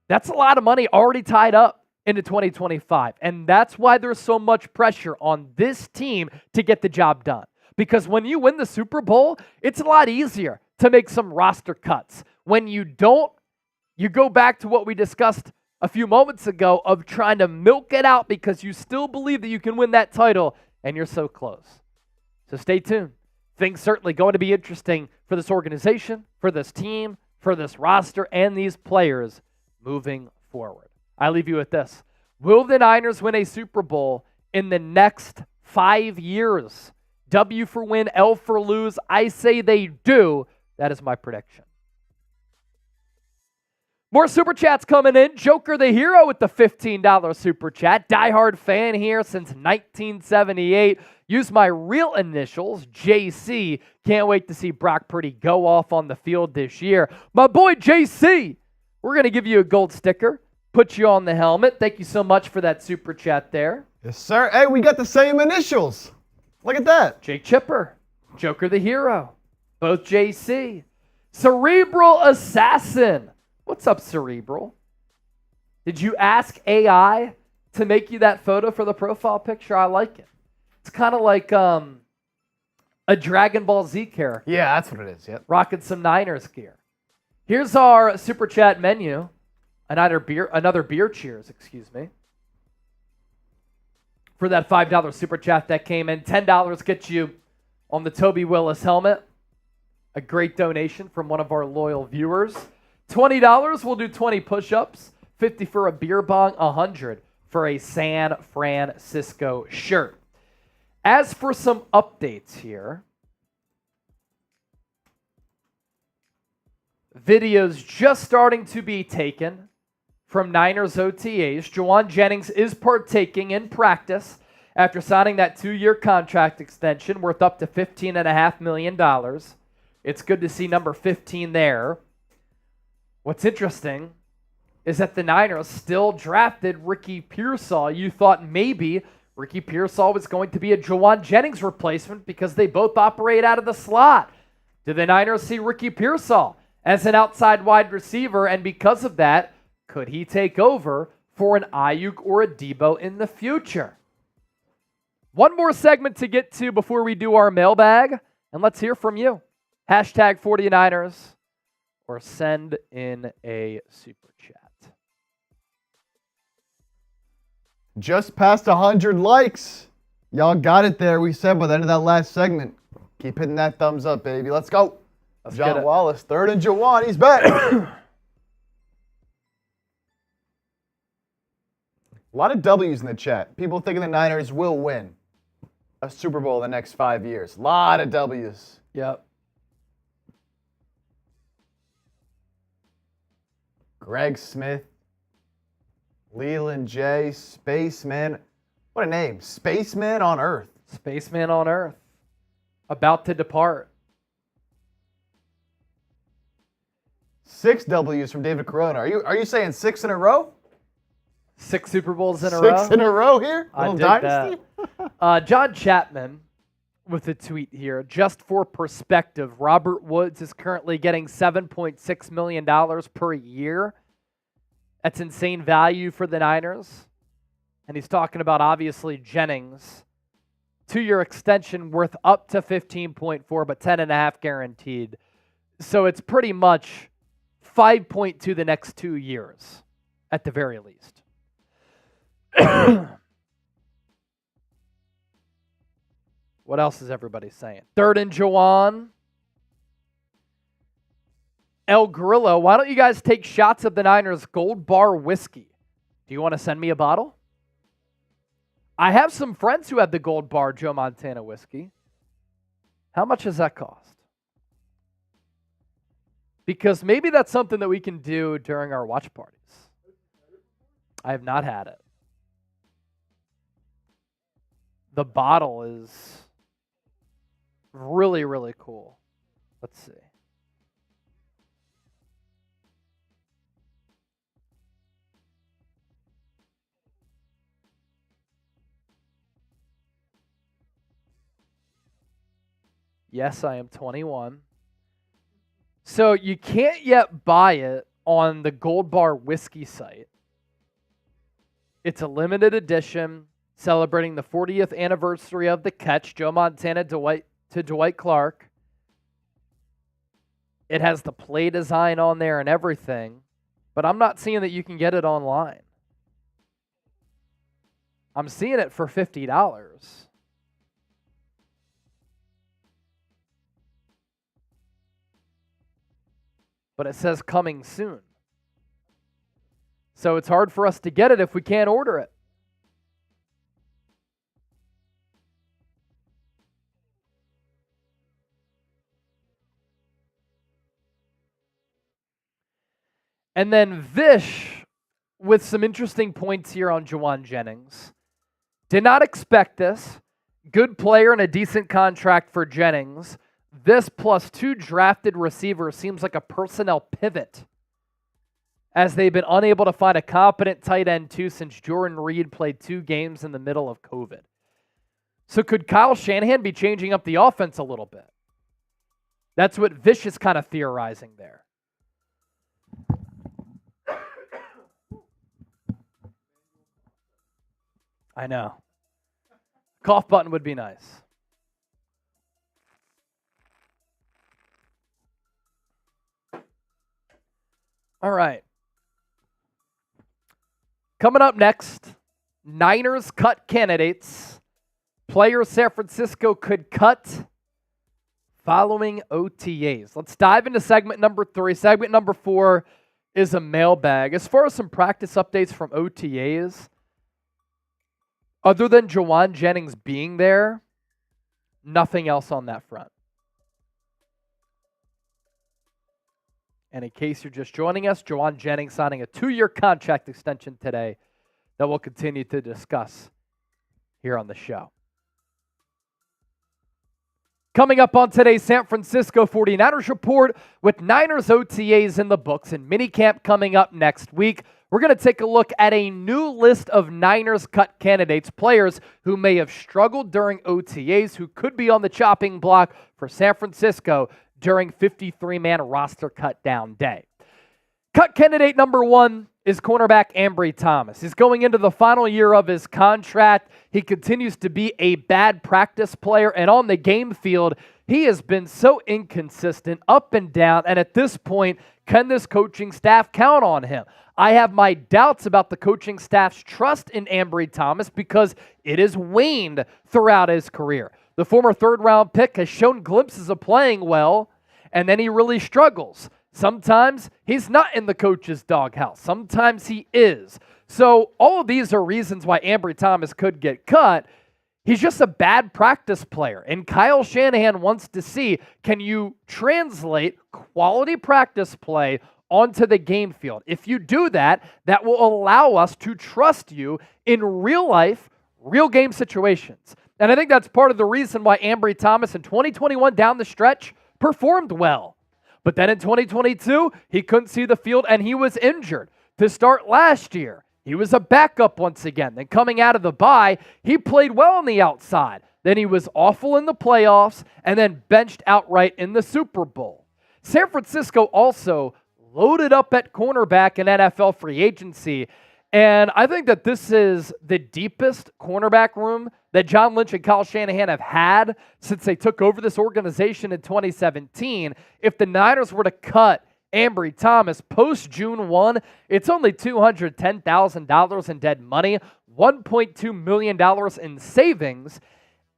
That's a lot of money already tied up into 2025. And that's why there's so much pressure on this team to get the job done. Because when you win the Super Bowl, it's a lot easier to make some roster cuts. When you don't, you go back to what we discussed a few moments ago of trying to milk it out because you still believe that you can win that title, and you're so close. So stay tuned. Things certainly going to be interesting for this organization, for this team, for this roster, and these players moving forward. I leave you with this. Will the Niners win a Super Bowl in the next 5 years? W for win, L for lose. I say they do. That is my prediction. More super chats coming in. Joker the Hero with the $15 super chat. Diehard fan here since 1978. Use my real initials, JC. Can't wait to see Brock Purdy go off on the field this year. My boy JC, we're going to give you a gold sticker. Put you on the helmet. Thank you so much for that super chat there. Yes, sir. Hey, we got the same initials. Look at that. Jake Chipper, Joker the Hero, both JC. Cerebral Assassin. What's up, Cerebral? Did you ask AI to make you that photo for the profile picture? I like it. It's kind of like a Dragon Ball Z character. Yeah, that's what it is. Yep. Rocking some Niners gear. Here's our super chat menu. Another beer cheers, excuse me. For that $5 super chat that came in. $10 gets you on the Toby Willis helmet. A great donation from one of our loyal viewers. $20, we'll do 20 push-ups. 50 for a beer bong, 100 for a San Francisco shirt. As for some updates here, videos just starting to be taken from Niners OTAs. Jauan Jennings is partaking in practice after signing that 2-year contract extension worth up to $15.5 million. It's good to see number 15 there. What's interesting is that the Niners still drafted Ricky Pearsall. You thought maybe Ricky Pearsall was going to be a Jauan Jennings replacement because they both operate out of the slot. Do the Niners see Ricky Pearsall as an outside wide receiver? And because of that, could he take over for an Aiyuk or a Debo in the future? One more segment to get to before we do our mailbag, and let's hear from you. Hashtag 49ers or send in a super chat. Just past 100 likes. Y'all got it there. We said by the end of that last segment. Keep hitting that thumbs up, baby. Let's go. John Wallace, third and Jauan. He's back. A lot of W's in the chat. People thinking the Niners will win a Super Bowl in the next 5 years. A lot of W's. Yep. Greg Smith, Leland J, Spaceman. What a name. Spaceman on Earth. Spaceman on Earth. About to depart. 6 W's from David Corona. Are you saying 6 in a row? 6 Super Bowls in a row? 6 in a row here? I Little did dynasty? that. John Chapman with a tweet here. Just for perspective, Robert Woods is currently getting $7.6 million per year. That's insane value for the Niners. And he's talking about, obviously, Jennings. 2-year extension worth up to 15.4, but 10.5 guaranteed. So it's pretty much 5.2 the next 2 years, at the very least. What else is everybody saying? Third and Jauan. El Grillo, why don't you guys take shots of the Niners Gold Bar whiskey? Do you want to send me a bottle? I have some friends who have the Gold Bar Joe Montana whiskey. How much does that cost? Because maybe that's something that we can do during our watch parties. I have not had it. The bottle is really, really cool. Let's see. Yes, I am 21. So you can't yet buy it on the Gold Bar Whiskey site. It's a limited edition celebrating the 40th anniversary of the catch, Joe Montana to Dwight Clark. It has the play design on there and everything, but I'm not seeing that you can get it online. I'm seeing it for $50. But it says coming soon. So it's hard for us to get it if we can't order it. And then Vish with some interesting points here on Jauan Jennings. Did not expect this. Good player and a decent contract for Jennings. This plus 2 drafted receivers seems like a personnel pivot, as they've been unable to find a competent tight end too since Jordan Reed played 2 games in the middle of COVID. So could Kyle Shanahan be changing up the offense a little bit? That's what Vish is kind of theorizing there. I know. Cough button would be nice. All right. Coming up next, Niners cut candidates. Players San Francisco could cut following OTAs. Let's dive into segment number 3. Segment number 4 is a mailbag. As far as some practice updates from OTAs, other than Jauan Jennings being there, nothing else on that front. And in case you're just joining us, Jauan Jennings signing a 2-year contract extension today that we'll continue to discuss here on the show. Coming up on today's San Francisco 49ers report, with Niners OTAs in the books and minicamp coming up next week, we're going to take a look at a new list of Niners cut candidates, players who may have struggled during OTAs, who could be on the chopping block for San Francisco during 53-man roster cut down day. Cut candidate number 1 is cornerback Ambry Thomas. He's going into the final year of his contract. He continues to be a bad practice player, and on the game field, he has been so inconsistent, up and down, and at this point, can this coaching staff count on him? I have my doubts about the coaching staff's trust in Ambry Thomas because it has waned throughout his career. The former third-round pick has shown glimpses of playing well, and then he really struggles. Sometimes he's not in the coach's doghouse. Sometimes he is. So all of these are reasons why Ambry Thomas could get cut. He's just a bad practice player. And Kyle Shanahan wants to see, can you translate quality practice play onto the game field? If you do that, that will allow us to trust you in real life, real game situations. And I think that's part of the reason why Ambry Thomas in 2021 down the stretch performed well. But then in 2022, he couldn't see the field and he was injured. To start last year, he was a backup once again. Then coming out of the bye, he played well on the outside. Then he was awful in the playoffs and then benched outright in the Super Bowl. San Francisco also loaded up at cornerback in NFL free agency. And I think that this is the deepest cornerback room that John Lynch and Kyle Shanahan have had since they took over this organization in 2017. If the Niners were to cut Ambry Thomas post-June 1, it's only $210,000 in dead money, $1.2 million in savings.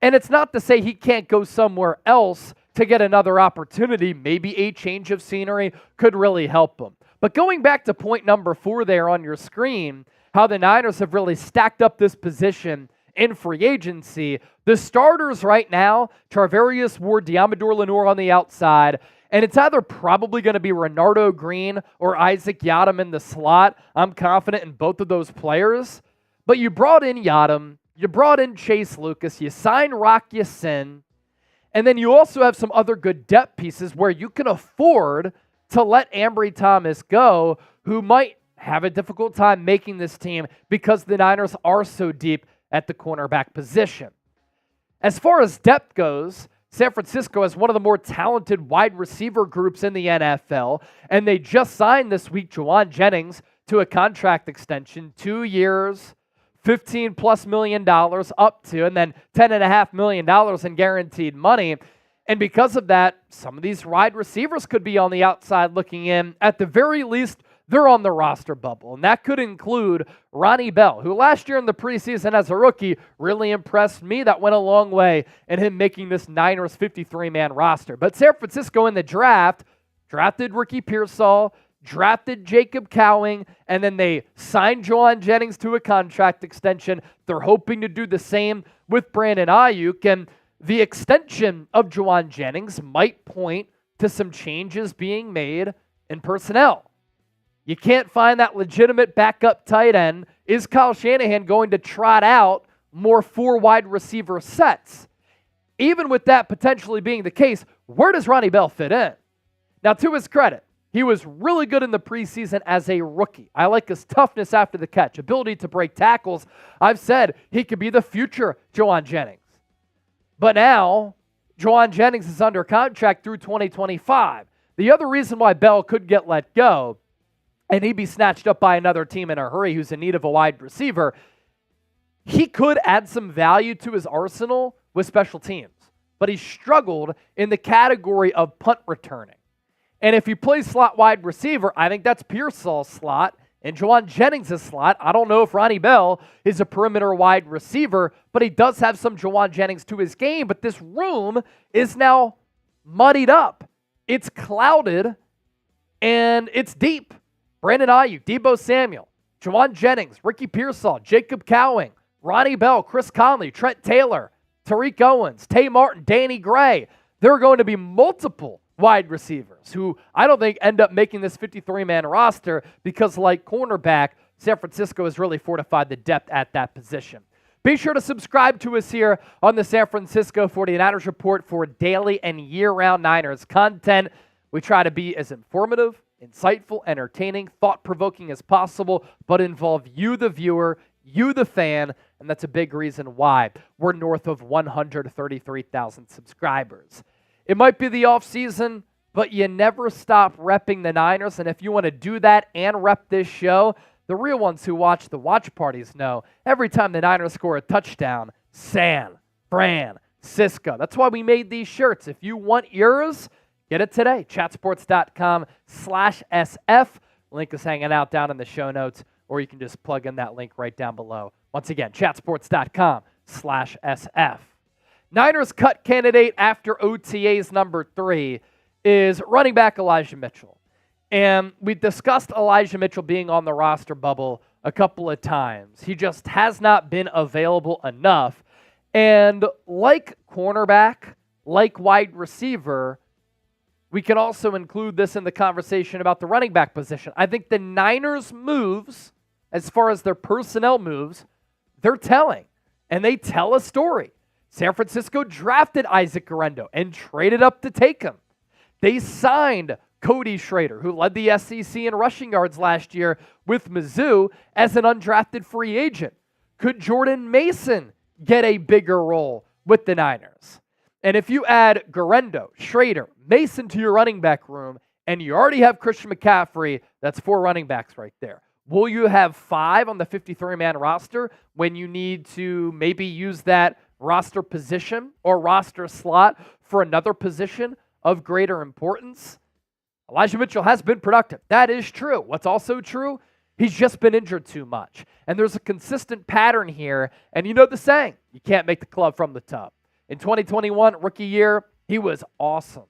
And it's not to say he can't go somewhere else to get another opportunity. Maybe a change of scenery could really help him. But going back to point number 4 there on your screen, how the Niners have really stacked up this position in free agency, the starters right now, Charvarius Ward, Deommodore Lenoir on the outside, and it's either probably going to be Renardo Green or Isaac Yiadom in the slot. I'm confident in both of those players. But you brought in Yiadom, you brought in Chase Lucas, you signed Rock Ya-Sin, and then you also have some other good depth pieces where you can afford to let Ambry Thomas go, who might have a difficult time making this team because the Niners are so deep at the cornerback position. As far as depth goes, San Francisco has one of the more talented wide receiver groups in the NFL, and they just signed this week Jauan Jennings to a contract extension, 2 years, $15+ million up to, and then $10.5 million in guaranteed money. And because of that, some of these wide receivers could be on the outside looking in. At the very least, they're on the roster bubble. And that could include Ronnie Bell, who last year in the preseason as a rookie really impressed me. That went a long way in him making this Niners 53-man roster. But San Francisco in the draft drafted Ricky Pearsall, drafted Jacob Cowing, and then they signed Jauan Jennings to a contract extension. They're hoping to do the same with Brandon Aiyuk. And the extension of Jauan Jennings might point to some changes being made in personnel. You can't find that legitimate backup tight end. Is Kyle Shanahan going to trot out more 4 wide receiver sets? Even with that potentially being the case, where does Ronnie Bell fit in? Now, to his credit, he was really good in the preseason as a rookie. I like his toughness after the catch, ability to break tackles. I've said he could be the future Jauan Jennings. But now, Jauan Jennings is under contract through 2025. The other reason why Bell could get let go, and he'd be snatched up by another team in a hurry who's in need of a wide receiver, he could add some value to his arsenal with special teams. But he struggled in the category of punt returning. And if you play slot wide receiver, I think that's Pearsall's slot and Jauan Jennings' slot. I don't know if Ronnie Bell is a perimeter wide receiver, but he does have some Jauan Jennings to his game. But this room is now muddied up. It's clouded, and it's deep. Brandon Aiyuk, Deebo Samuel, Jauan Jennings, Ricky Pearsall, Jacob Cowing, Ronnie Bell, Chris Conley, Trent Taylor, Tariq Owens, Tay Martin, Danny Gray. There are going to be multiple wide receivers who I don't think end up making this 53-man roster because, like cornerback, San Francisco has really fortified the depth at that position. Be sure to subscribe to us here on the San Francisco 49ers Report for daily and year-round Niners content. We try to be as informative, insightful, entertaining, thought-provoking as possible, but involve you, the viewer, you, the fan, and that's a big reason why we're north of 133,000 subscribers. It might be the offseason, but you never stop repping the Niners, and if you want to do that and rep this show, the real ones who watch the watch parties know every time the Niners score a touchdown, San Francisco. That's why we made these shirts. If you want yours, get it today. Chatsports.com/SF. Link is hanging out down in the show notes, or you can just plug in that link right down below. Once again, chatsports.com/SF. Niners cut candidate after OTAs number 3 is running back Elijah Mitchell. And we discussed Elijah Mitchell being on the roster bubble a couple of times. He just has not been available enough. And like cornerback, like wide receiver, we can also include this in the conversation about the running back position. I think the Niners' moves, as far as their personnel moves, they're telling. And they tell a story. San Francisco drafted Isaac Guerendo and traded up to take him. They signed Cody Schrader, who led the SEC in rushing yards last year with Mizzou as an undrafted free agent. Could Jordan Mason get a bigger role with the Niners? And if you add Guerendo, Schrader, Mason to your running back room, and you already have Christian McCaffrey, that's 4 running backs right there. Will you have 5 on the 53-man roster when you need to maybe use that roster position or roster slot for another position of greater importance? Elijah Mitchell has been productive. That is true. What's also true, he's just been injured too much. And there's a consistent pattern here. And you know the saying, you can't make the club from the tub. In 2021, rookie year, he was awesome.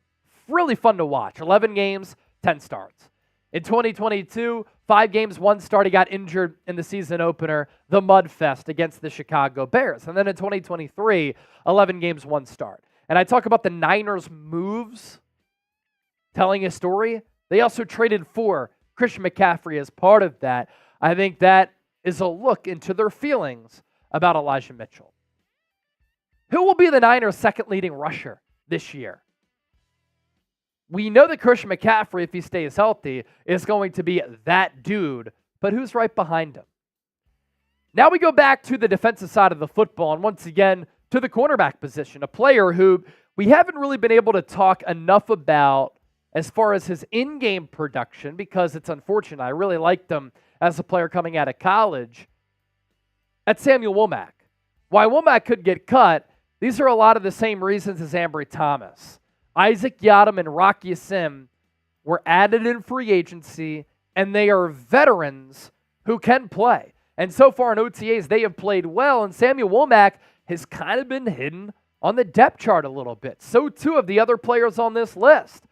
Really fun to watch. 11 games, 10 starts. In 2022, 5 games, 1 start. He got injured in the season opener, the Mud Fest against the Chicago Bears. And then in 2023, 11 games, 1 start. And I talk about the Niners' moves telling a story. They also traded for Christian McCaffrey as part of that. I think that is a look into their feelings about Elijah Mitchell. Who will be the Niners' second leading rusher this year? We know that Christian McCaffrey, if he stays healthy, is going to be that dude, but who's right behind him? Now we go back to the defensive side of the football, and once again, to the cornerback position, a player who we haven't really been able to talk enough about as far as his in-game production, because it's unfortunate. I really liked him as a player coming out of college. That's Samuel Womack. Why Womack could get cut, these are a lot of the same reasons as Ambry Thomas. Isaac Yiadom and Rock Ya-Sin were added in free agency, and they are veterans who can play. And so far in OTAs, they have played well, and Samuel Womack has kind of been hidden on the depth chart a little bit. So too have the other players on this list.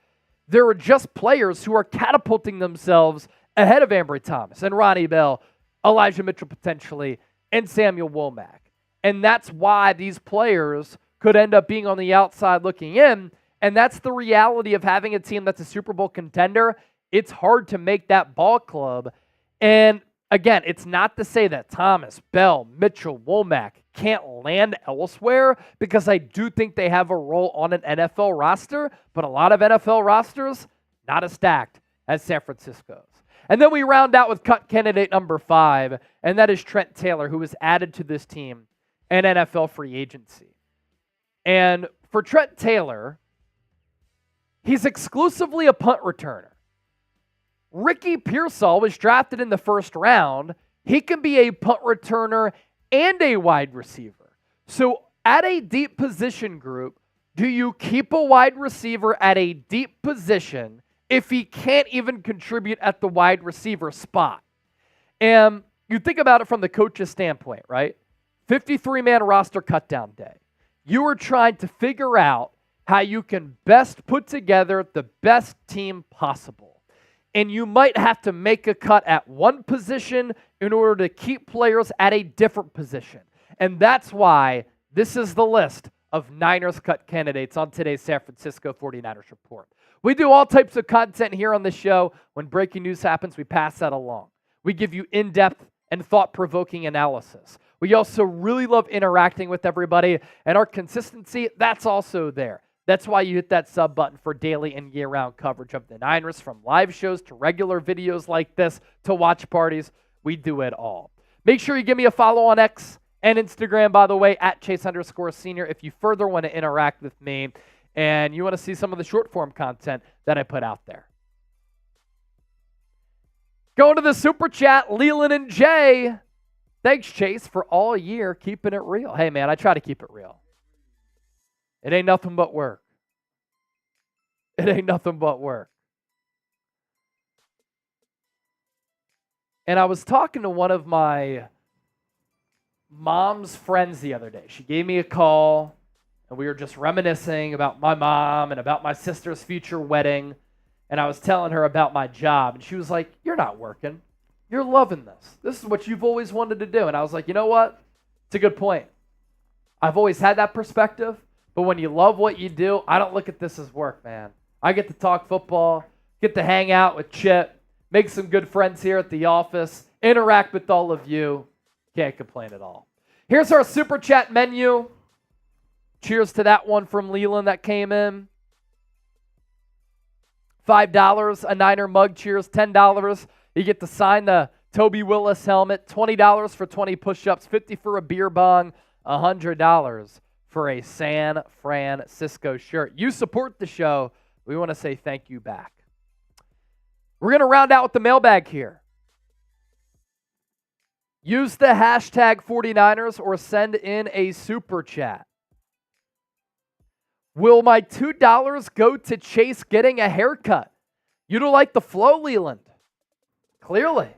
There are just players who are catapulting themselves ahead of Ambry Thomas and Ronnie Bell, Elijah Mitchell potentially, and Samuel Womack. And that's why these players could end up being on the outside looking in. And that's the reality of having a team that's a Super Bowl contender it's hard to make that ball club. And again, it's not to say that Thomas, Bell, Mitchell, Womack can't land elsewhere, because I do think they have a role on an NFL roster, but a lot of NFL rosters, not as stacked as San Francisco's. And then we round out with cut candidate number 5, and that is Trent Taylor, who was added to this team in NFL free agency. And for Trent Taylor, he's exclusively a punt returner. Ricky Pearsall was drafted in the first round. He can be a punt returner and a wide receiver. So at a deep position group, do you keep a wide receiver at a deep position if he can't even contribute at the wide receiver spot? And you think about it from the coach's standpoint, right? 53-man roster cutdown day. You are trying to figure out how you can best put together the best team possible. And you might have to make a cut at one position in order to keep players at a different position. And that's why this is the list of Niners cut candidates on today's San Francisco 49ers report. We do all types of content here on the show. When breaking news happens, we pass that along. We give you in-depth and thought-provoking analysis. We also really love interacting with everybody, and our consistency, that's also there. That's why you hit that sub button for daily and year-round coverage of the Niners, from live shows to regular videos like this to watch parties. We do it all. Make sure you give me a follow on X and Instagram, by the way, at Chase_Senior, if you further want to interact with me and you want to see some of the short-form content that I put out there. Going to the Super Chat, Leland and Jay. Thanks, Chase, for all year keeping it real. Hey, man, I try to keep it real. It ain't nothing but work. It ain't nothing but work. And I was talking to one of my mom's friends the other day. She gave me a call, and we were just reminiscing about my mom and about my sister's future wedding. And I was telling her about my job, and she was like, "You're not working. You're loving this. This is what you've always wanted to do." And I was like, you know what? It's a good point. I've always had that perspective. But when you love what you do, I don't look at this as work, man. I get to talk football, get to hang out with Chip, make some good friends here at the office, interact with all of you. Can't complain at all. Here's our Super Chat menu. Cheers to that one from Leland that came in. $5, a Niner mug. Cheers. $10. You get to sign the Toby Willis helmet. $20 for 20 push-ups. $50 for a beer bong. $100 for a San Francisco shirt. You support the show. We want to say thank you back. We're going to round out with the mailbag here. Use the hashtag 49ers or send in a super chat. Will my $2 go to Chase getting a haircut? You don't like the flow, Leland. Clearly.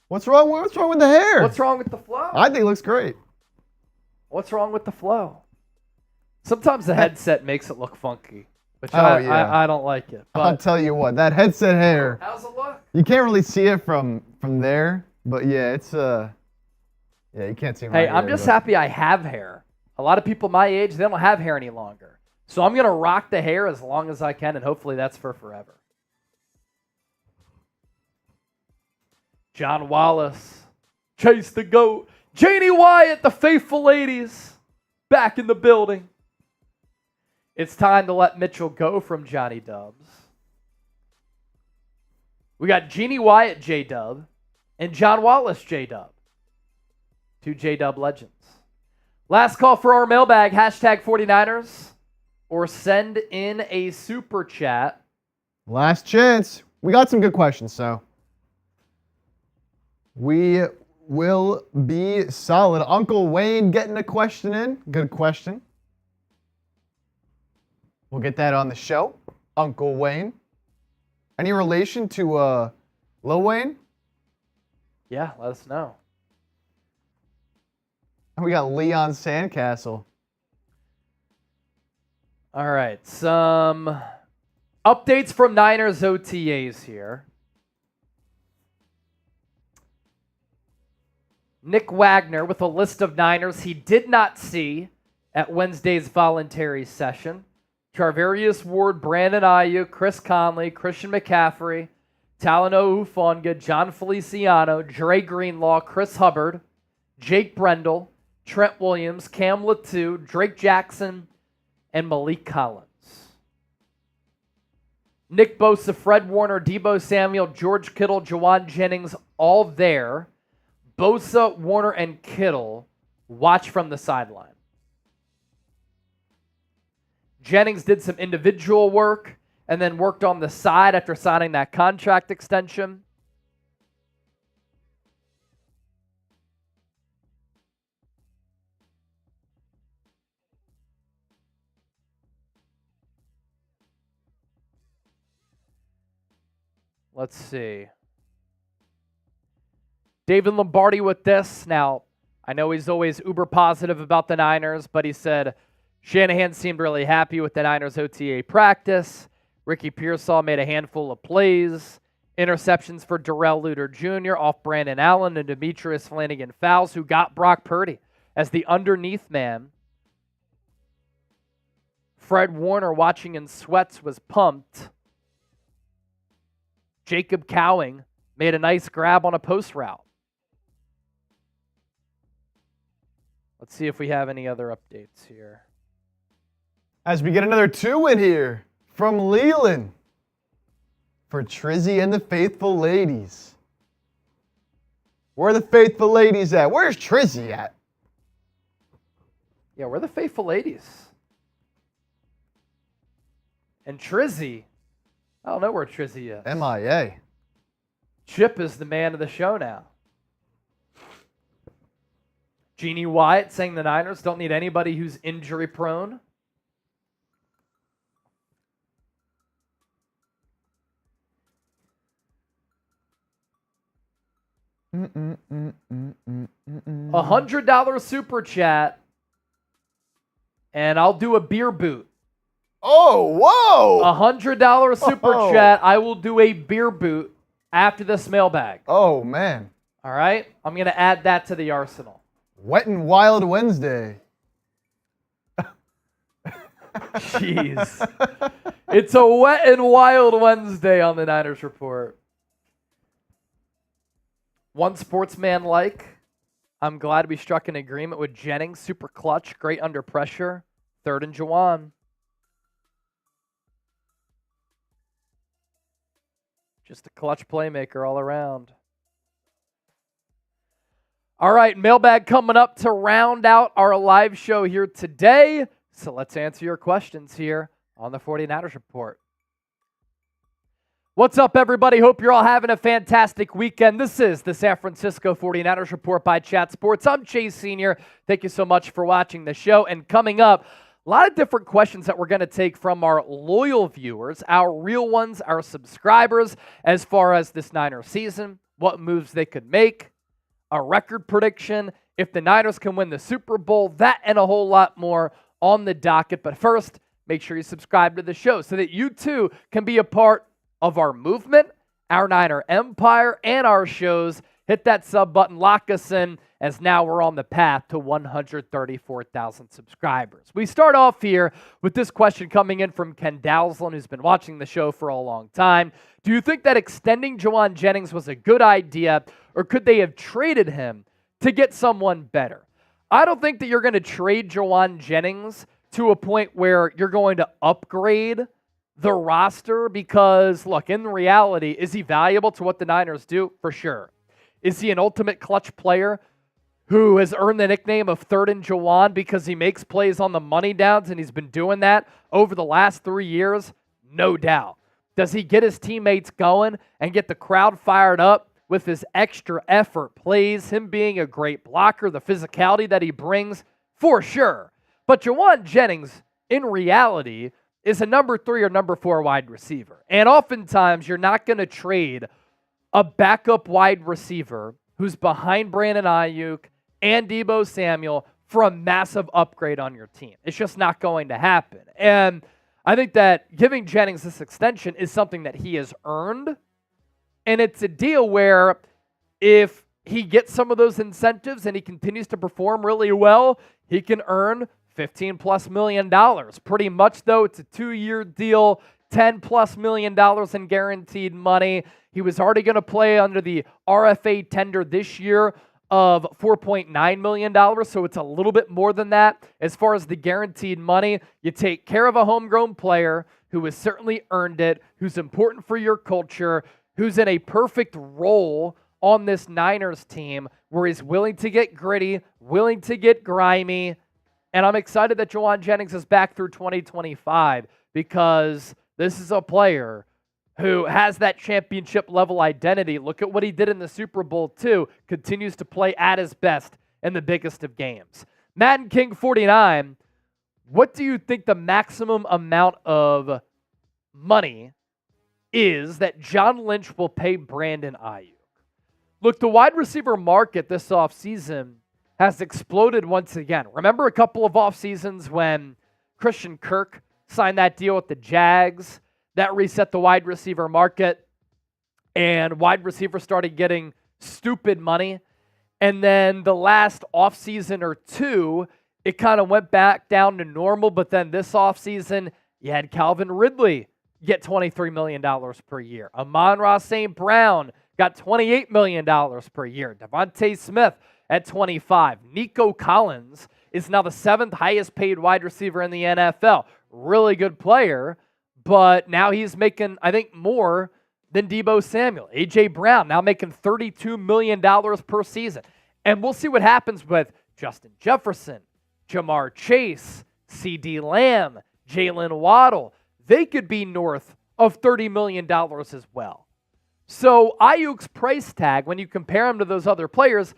What's wrong with the hair? What's wrong with the flow? I think it looks great. What's wrong with the flow? Sometimes the headset makes it look funky, which yeah. I don't like it. But I'll tell you what, that headset hair. How's it look? You can't really see it from there, but yeah, it's yeah, you can't see my hair. Hey, I'm just happy I have hair. A lot of people my age, they don't have hair any longer. So I'm going to rock the hair as long as I can, and hopefully that's for forever. John Wallace, Chase the GOAT, Janie Wyatt, the faithful ladies, back in the building. It's time to let Mitchell go from Johnny Dubs. We got Jeannie Wyatt J-Dub and John Wallace J-Dub. Two J-Dub legends. Last call for our mailbag, hashtag 49ers, or send in a super chat. Last chance. We got some good questions, so we will be solid. Uncle Wayne getting a question in. Good question. We'll get that on the show. Uncle Wayne. Any relation to Lil Wayne? Yeah, let us know. And we got Leon Sandcastle. All right, some updates from Niners OTAs here. Nick Wagner with a list of Niners he did not see at Wednesday's voluntary session. Charvarius Ward, Brandon Aiyuk, Chris Conley, Christian McCaffrey, Talanoa Hufanga, John Feliciano, Dre Greenlaw, Chris Hubbard, Jake Brendel, Trent Williams, Cam Latu, Drake Jackson, and Malik Collins. Nick Bosa, Fred Warner, Deebo Samuel, George Kittle, Jauan Jennings, all there. Bosa, Warner, and Kittle watch from the sideline. Jennings did some individual work and then worked on the side after signing that contract extension. Let's see. David Lombardi with this. Now, I know he's always uber positive about the Niners, but he said Shanahan seemed really happy with the Niners OTA practice. Ricky Pearsall made a handful of plays. Interceptions for Darrell Luter Jr. off Brandon Allen and Demetrius Flanagan Fowles, who got Brock Purdy as the underneath man. Fred Warner, watching in sweats, was pumped. Jacob Cowing made a nice grab on a post route. Let's see if we have any other updates here. As we get another 2 in here from Leland for Trizzy and the Faithful Ladies. Where are the Faithful Ladies at? Where's Trizzy at? Yeah, we're the Faithful Ladies. And Trizzy, I don't know where Trizzy is. MIA. Chip is the man of the show now. Jeannie Wyatt saying the Niners don't need anybody who's injury prone. $100 super chat, and I'll do a beer boot. Oh, whoa! $100 super chat. I will do a beer boot after this mailbag. Oh, man. All right? I'm going to add that to the arsenal. Wet and Wild Wednesday. Jeez. It's a wet and wild Wednesday on the Niners Report. One sportsman like, I'm glad we struck an agreement with Jennings. Super clutch, great under pressure. 3rd and Jauan. Just a clutch playmaker all around. All right, mailbag coming up to round out our live show here today. So let's answer your questions here on the 49ers Report. What's up, everybody? Hope you're all having a fantastic weekend. This is the San Francisco 49ers Report by Chat Sports. I'm Chase Sr. Thank you so much for watching the show. And coming up, a lot of different questions that we're going to take from our loyal viewers, our real ones, our subscribers, as far as this Niners season, what moves they could make, a record prediction, if the Niners can win the Super Bowl, that and a whole lot more on the docket. But first, make sure you subscribe to the show so that you too can be a part of our movement, our Niner empire, and our shows. Hit that sub button, lock us in, as now we're on the path to 134,000 subscribers. We start off here with this question coming in from Ken Dowsland, who's been watching the show for a long time. Do you think that extending Jauan Jennings was a good idea, or could they have traded him to get someone better? I don't think that you're going to trade Jauan Jennings to a point where you're going to upgrade the roster because, look, in reality, is he valuable to what the Niners do? For sure. Is he an ultimate clutch player who has earned the nickname of 3rd and Jauan because he makes plays on the money downs, and he's been doing that over the last 3 years? No doubt. Does he get his teammates going and get the crowd fired up with his extra effort plays, him being a great blocker, the physicality that he brings? For sure. But Jauan Jennings, in reality, is a number 3 or number 4 wide receiver. And oftentimes, you're not going to trade a backup wide receiver who's behind Brandon Aiyuk and Deebo Samuel for a massive upgrade on your team. It's just not going to happen. And I think that giving Jennings this extension is something that he has earned. And it's a deal where if he gets some of those incentives and he continues to perform really well, he can earn $15+ million. Pretty much, though, it's a 2-year deal. $10+ million in guaranteed money. He was already going to play under the RFA tender this year of $4.9 million, so it's a little bit more than that. As far as the guaranteed money, you take care of a homegrown player who has certainly earned it, who's important for your culture, who's in a perfect role on this Niners team where he's willing to get gritty, willing to get grimy, and I'm excited that Jauan Jennings is back through 2025 because this is a player who has that championship level identity. Look at what he did in the Super Bowl too. Continues to play at his best in the biggest of games. Madden King 49, what do you think the maximum amount of money is that John Lynch will pay Brandon Aiyuk? Look, the wide receiver market this offseason has exploded once again. Remember a couple of off seasons when Christian Kirk signed that deal with the Jags? That reset the wide receiver market, and wide receivers started getting stupid money. And then the last offseason or two, it kind of went back down to normal. But then this offseason, you had Calvin Ridley get $23 million per year. Amon-Ra St. Brown got $28 million per year. Devontae Smith at $25. Nico Collins is now the 7th highest paid wide receiver in the NFL. Really good player. But now he's making, I think, more than Deebo Samuel. A.J. Brown now making $32 million per season. And we'll see what happens with Justin Jefferson, Jamar Chase, C.D. Lamb, Jalen Waddle. They could be north of $30 million as well. So Aiyuk's price tag, when you compare him to those other players,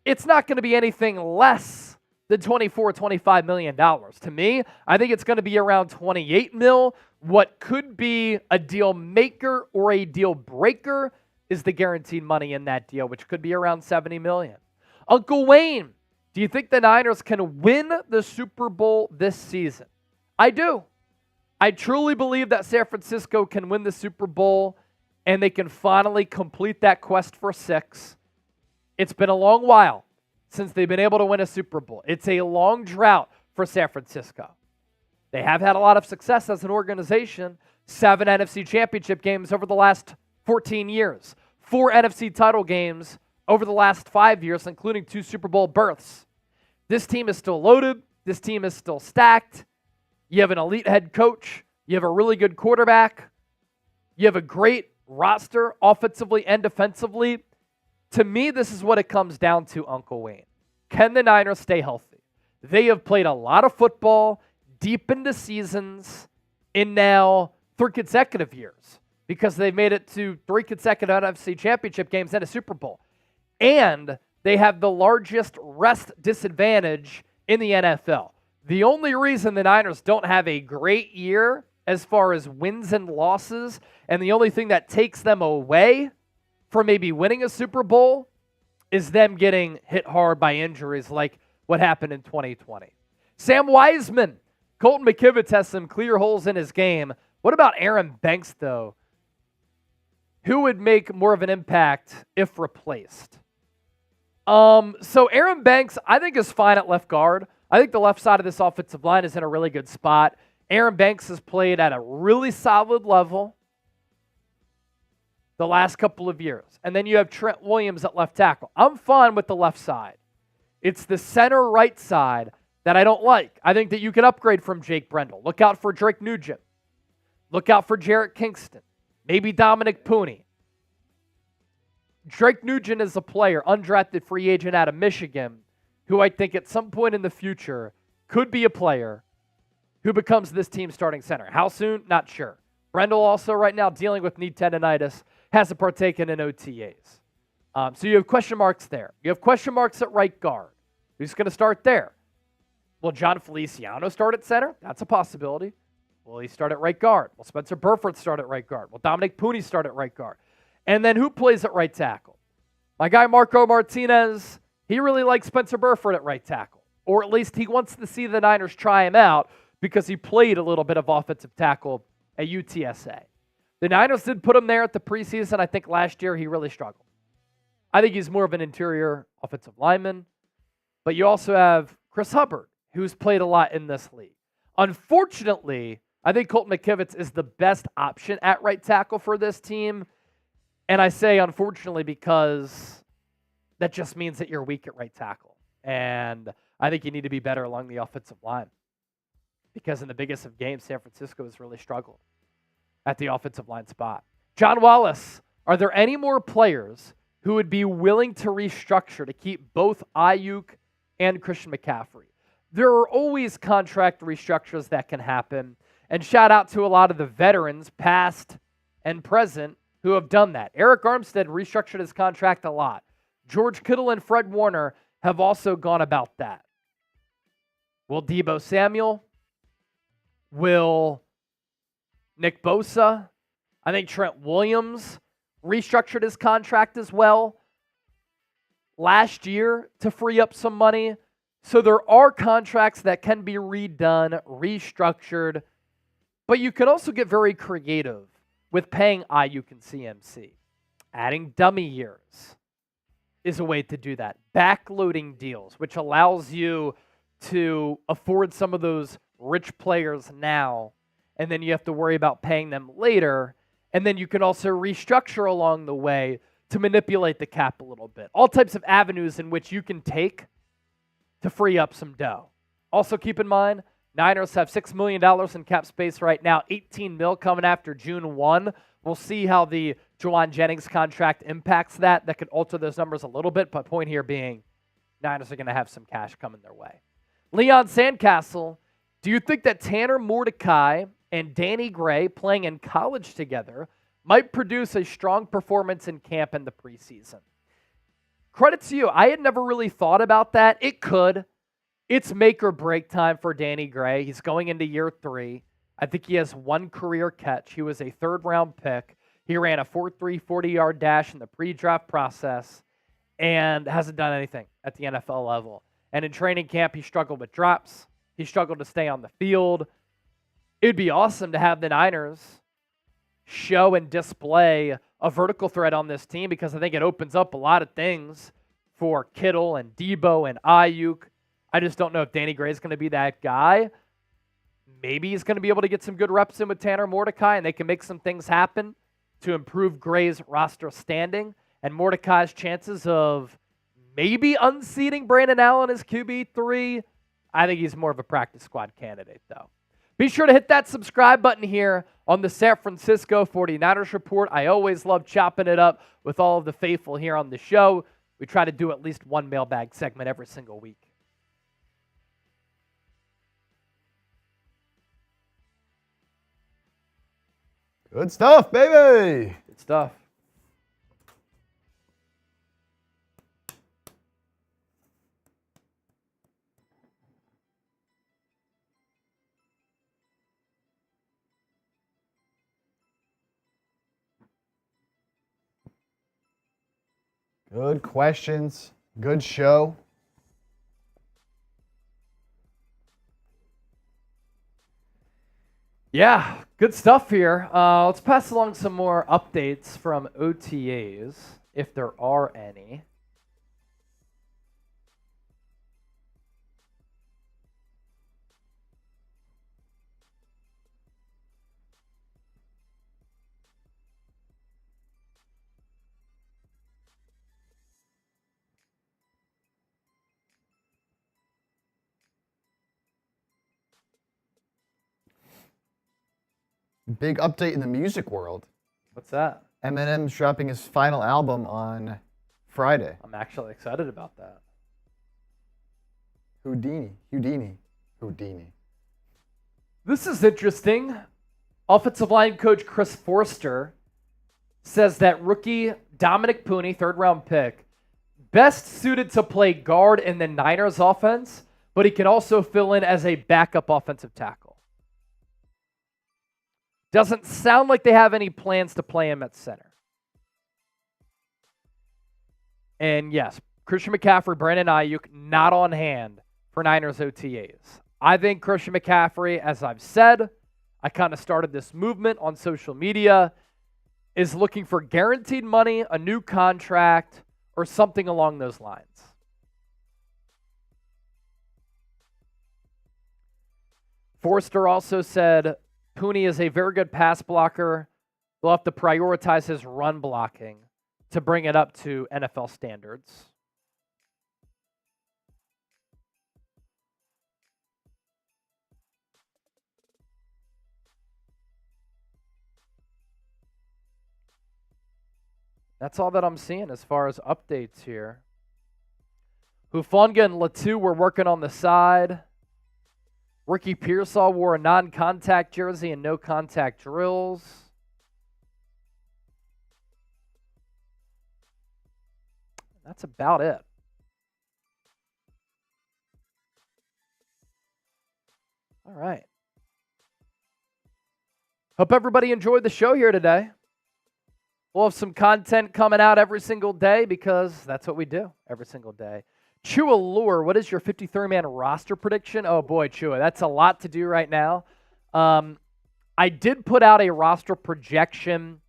it's not going to be anything less than $24-25 million. To me, I think it's going to be around $28 million. What could be a deal maker or a deal breaker is the guaranteed money in that deal, which could be around $70 million. Uncle Wayne, do you think the Niners can win the Super Bowl this season? I do. I truly believe that San Francisco can win the Super Bowl and they can finally complete that quest for 6. It's been a long while since they've been able to win a Super Bowl. It's a long drought for San Francisco. They have had a lot of success as an organization. 7 NFC championship games over the last 14 years. 4 NFC title games over the last 5 years, including 2 Super Bowl berths. This team is still loaded. This team is still stacked. You have an elite head coach. You have a really good quarterback. You have a great roster offensively and defensively. To me, this is what it comes down to, Uncle Wayne. Can the Niners stay healthy? They have played a lot of football deep into seasons in now 3 consecutive years because they've made it to 3 consecutive NFC championship games and a Super Bowl. And they have the largest rest disadvantage in the NFL. The only reason the Niners don't have a great year as far as wins and losses, and the only thing that takes them away from maybe winning a Super Bowl is them getting hit hard by injuries like what happened in 2020. Sam Wiseman, Colton McKivitz has some clear holes in his game. What about Aaron Banks, though? Who would make more of an impact if replaced? So Aaron Banks, I think, is fine at left guard. I think the left side of this offensive line is in a really good spot. Aaron Banks has played at a really solid level the last couple of years. And then you have Trent Williams at left tackle. I'm fine with the left side. It's the center right side that I don't like. I think that you can upgrade from Jake Brendel. Look out for Drake Nugent. Look out for Jarrett Kingston. Maybe Dominic Pooney. Drake Nugent is a player, undrafted free agent out of Michigan, who I think at some point in the future could be a player who becomes this team's starting center. How soon? Not sure. Brendel also right now dealing with knee tendonitis, hasn't partaken in OTAs. So you have question marks there. You have question marks at right guard. Who's going to start there? Will John Feliciano start at center? That's a possibility. Will he start at right guard? Will Spencer Burford start at right guard? Will Dominic Pooney start at right guard? And then who plays at right tackle? My guy Marco Martinez, he really likes Spencer Burford at right tackle. Or at least he wants to see the Niners try him out because he played a little bit of offensive tackle at UTSA. The Niners did put him there at the preseason. I think last year he really struggled. I think he's more of an interior offensive lineman. But you also have Chris Hubbard, who's played a lot in this league. Unfortunately, I think Colton McKivitz is the best option at right tackle for this team. And I say unfortunately because that just means that you're weak at right tackle. And I think you need to be better along the offensive line. Because in the biggest of games, San Francisco has really struggled at the offensive line spot. John Wallace, are there any more players who would be willing to restructure to keep both Aiyuk and Christian McCaffrey? There are always contract restructures that can happen. And shout out to a lot of the veterans, past and present, who have done that. Arik Armstead restructured his contract a lot. George Kittle and Fred Warner have also gone about that. Will Deebo Samuel? Will Nick Bosa? I think Trent Williams restructured his contract as well last year to free up some money. So there are contracts that can be redone, restructured, but you can also get very creative with paying Aiyuk and CMC. Adding dummy years is a way to do that. Backloading deals, which allows you to afford some of those rich players now, and then you have to worry about paying them later. And then you can also restructure along the way to manipulate the cap a little bit. All types of avenues in which you can take to free up some dough. Also keep in mind, Niners have $6 million in cap space right now, $18 million coming after June 1. We'll see how the Jauan Jennings contract impacts that. That could alter those numbers a little bit, but point here being Niners are going to have some cash coming their way. Leon Sandcastle, do you think that Tanner Mordecai and Danny Gray playing in college together might produce a strong performance in camp in the preseason? Credit to you. I had never really thought about that. It could. It's make or break time for Danny Gray. He's going into year 3. I think he has one career catch. He was a third-round pick. He ran a 4.3 40-yard dash in the pre-draft process and hasn't done anything at the NFL level. And in training camp, he struggled with drops. He struggled to stay on the field. It would be awesome to have the Niners show and display a vertical threat on this team because I think it opens up a lot of things for Kittle and Deebo and Aiyuk. I just don't know if Danny Gray is going to be that guy. Maybe he's going to be able to get some good reps in with Tanner Mordecai, and they can make some things happen to improve Gray's roster standing and Mordecai's chances of maybe unseating Brandon Allen as QB3. I think he's more of a practice squad candidate, though. Be sure to hit that subscribe button here on the San Francisco 49ers Report. I always love chopping it up with all of the faithful here on the show. We try to do at least one mailbag segment every single week. Good stuff, baby. Good stuff. Good questions. Good show. Yeah, good stuff here. Let's pass along some more updates from OTAs, if there are any. Big update in the music world. What's that? Eminem's dropping his final album on Friday. I'm actually excited about that. Houdini. This is interesting. Offensive line coach Chris Forster says that rookie Dominic Pooney, third-round pick, best suited to play guard in the Niners offense, but he can also fill in as a backup offensive tackle. Doesn't sound like they have any plans to play him at center. And yes, Christian McCaffrey, Brandon Aiyuk, not on hand for Niners OTAs. I think Christian McCaffrey, as I've said, I kind of started this movement on social media, is looking for guaranteed money, a new contract, or something along those lines. Forster also said Pooney is a very good pass blocker. They'll have to prioritize his run blocking to bring it up to NFL standards. That's all that I'm seeing as far as updates here. Hufanga and Latu were working on the side. Ricky Pearsall wore a non-contact jersey and no contact drills. That's about it. All right. Hope everybody enjoyed the show here today. We'll have some content coming out every single day because that's what we do every single day. Chua Lure, what is your 53-man roster prediction? Oh boy, Chua, that's a lot to do right now. I did put out a roster projection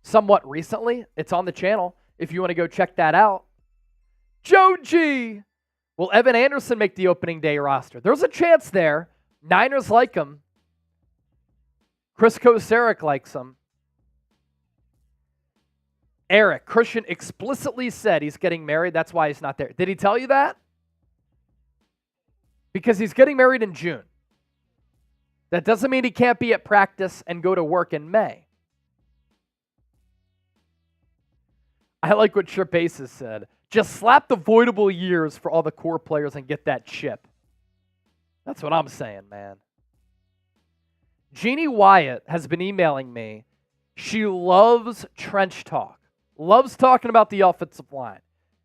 somewhat recently. It's on the channel if you want to go check that out. Joe G, will Evan Anderson make the opening day roster? There's a chance there. Niners like him. Chris Kosarek likes him. Eric, Christian explicitly said he's getting married. That's why he's not there. Did he tell you that? Because he's getting married in June. That doesn't mean he can't be at practice and go to work in May. I like what Trip Aces said. Just slap the voidable years for all the core players and get that chip. That's what I'm saying, man. Jeannie Wyatt has been emailing me. She loves trench talk. Loves talking about the offensive line.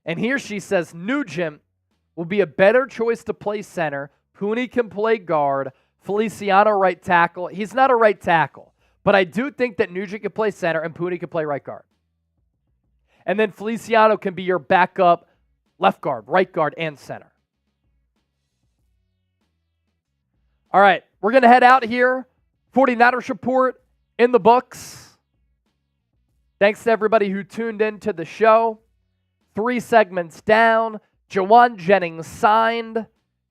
And here she says, Nugent will be a better choice to play center. Pooney can play guard. Feliciano right tackle. He's not a right tackle. But I do think that Nugent can play center and Pooney can play right guard. And then Feliciano can be your backup left guard, right guard, and center. All right, we're going to head out here. 49ers report in the books. Thanks to everybody who tuned in to the show. 3 segments down. Jauan Jennings signed.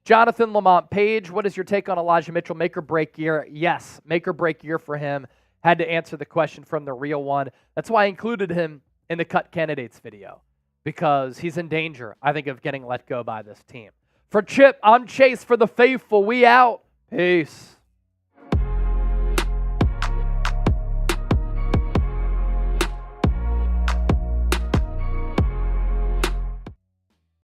Jonathan Lamont Page, what is your take on Elijah Mitchell? Make or break year? Yes, make or break year for him. Had to answer the question from the real one. That's why I included him in the cut candidates video, because he's in danger, I think, of getting let go by this team. For Chip, I'm Chase. For the faithful, we out. Peace.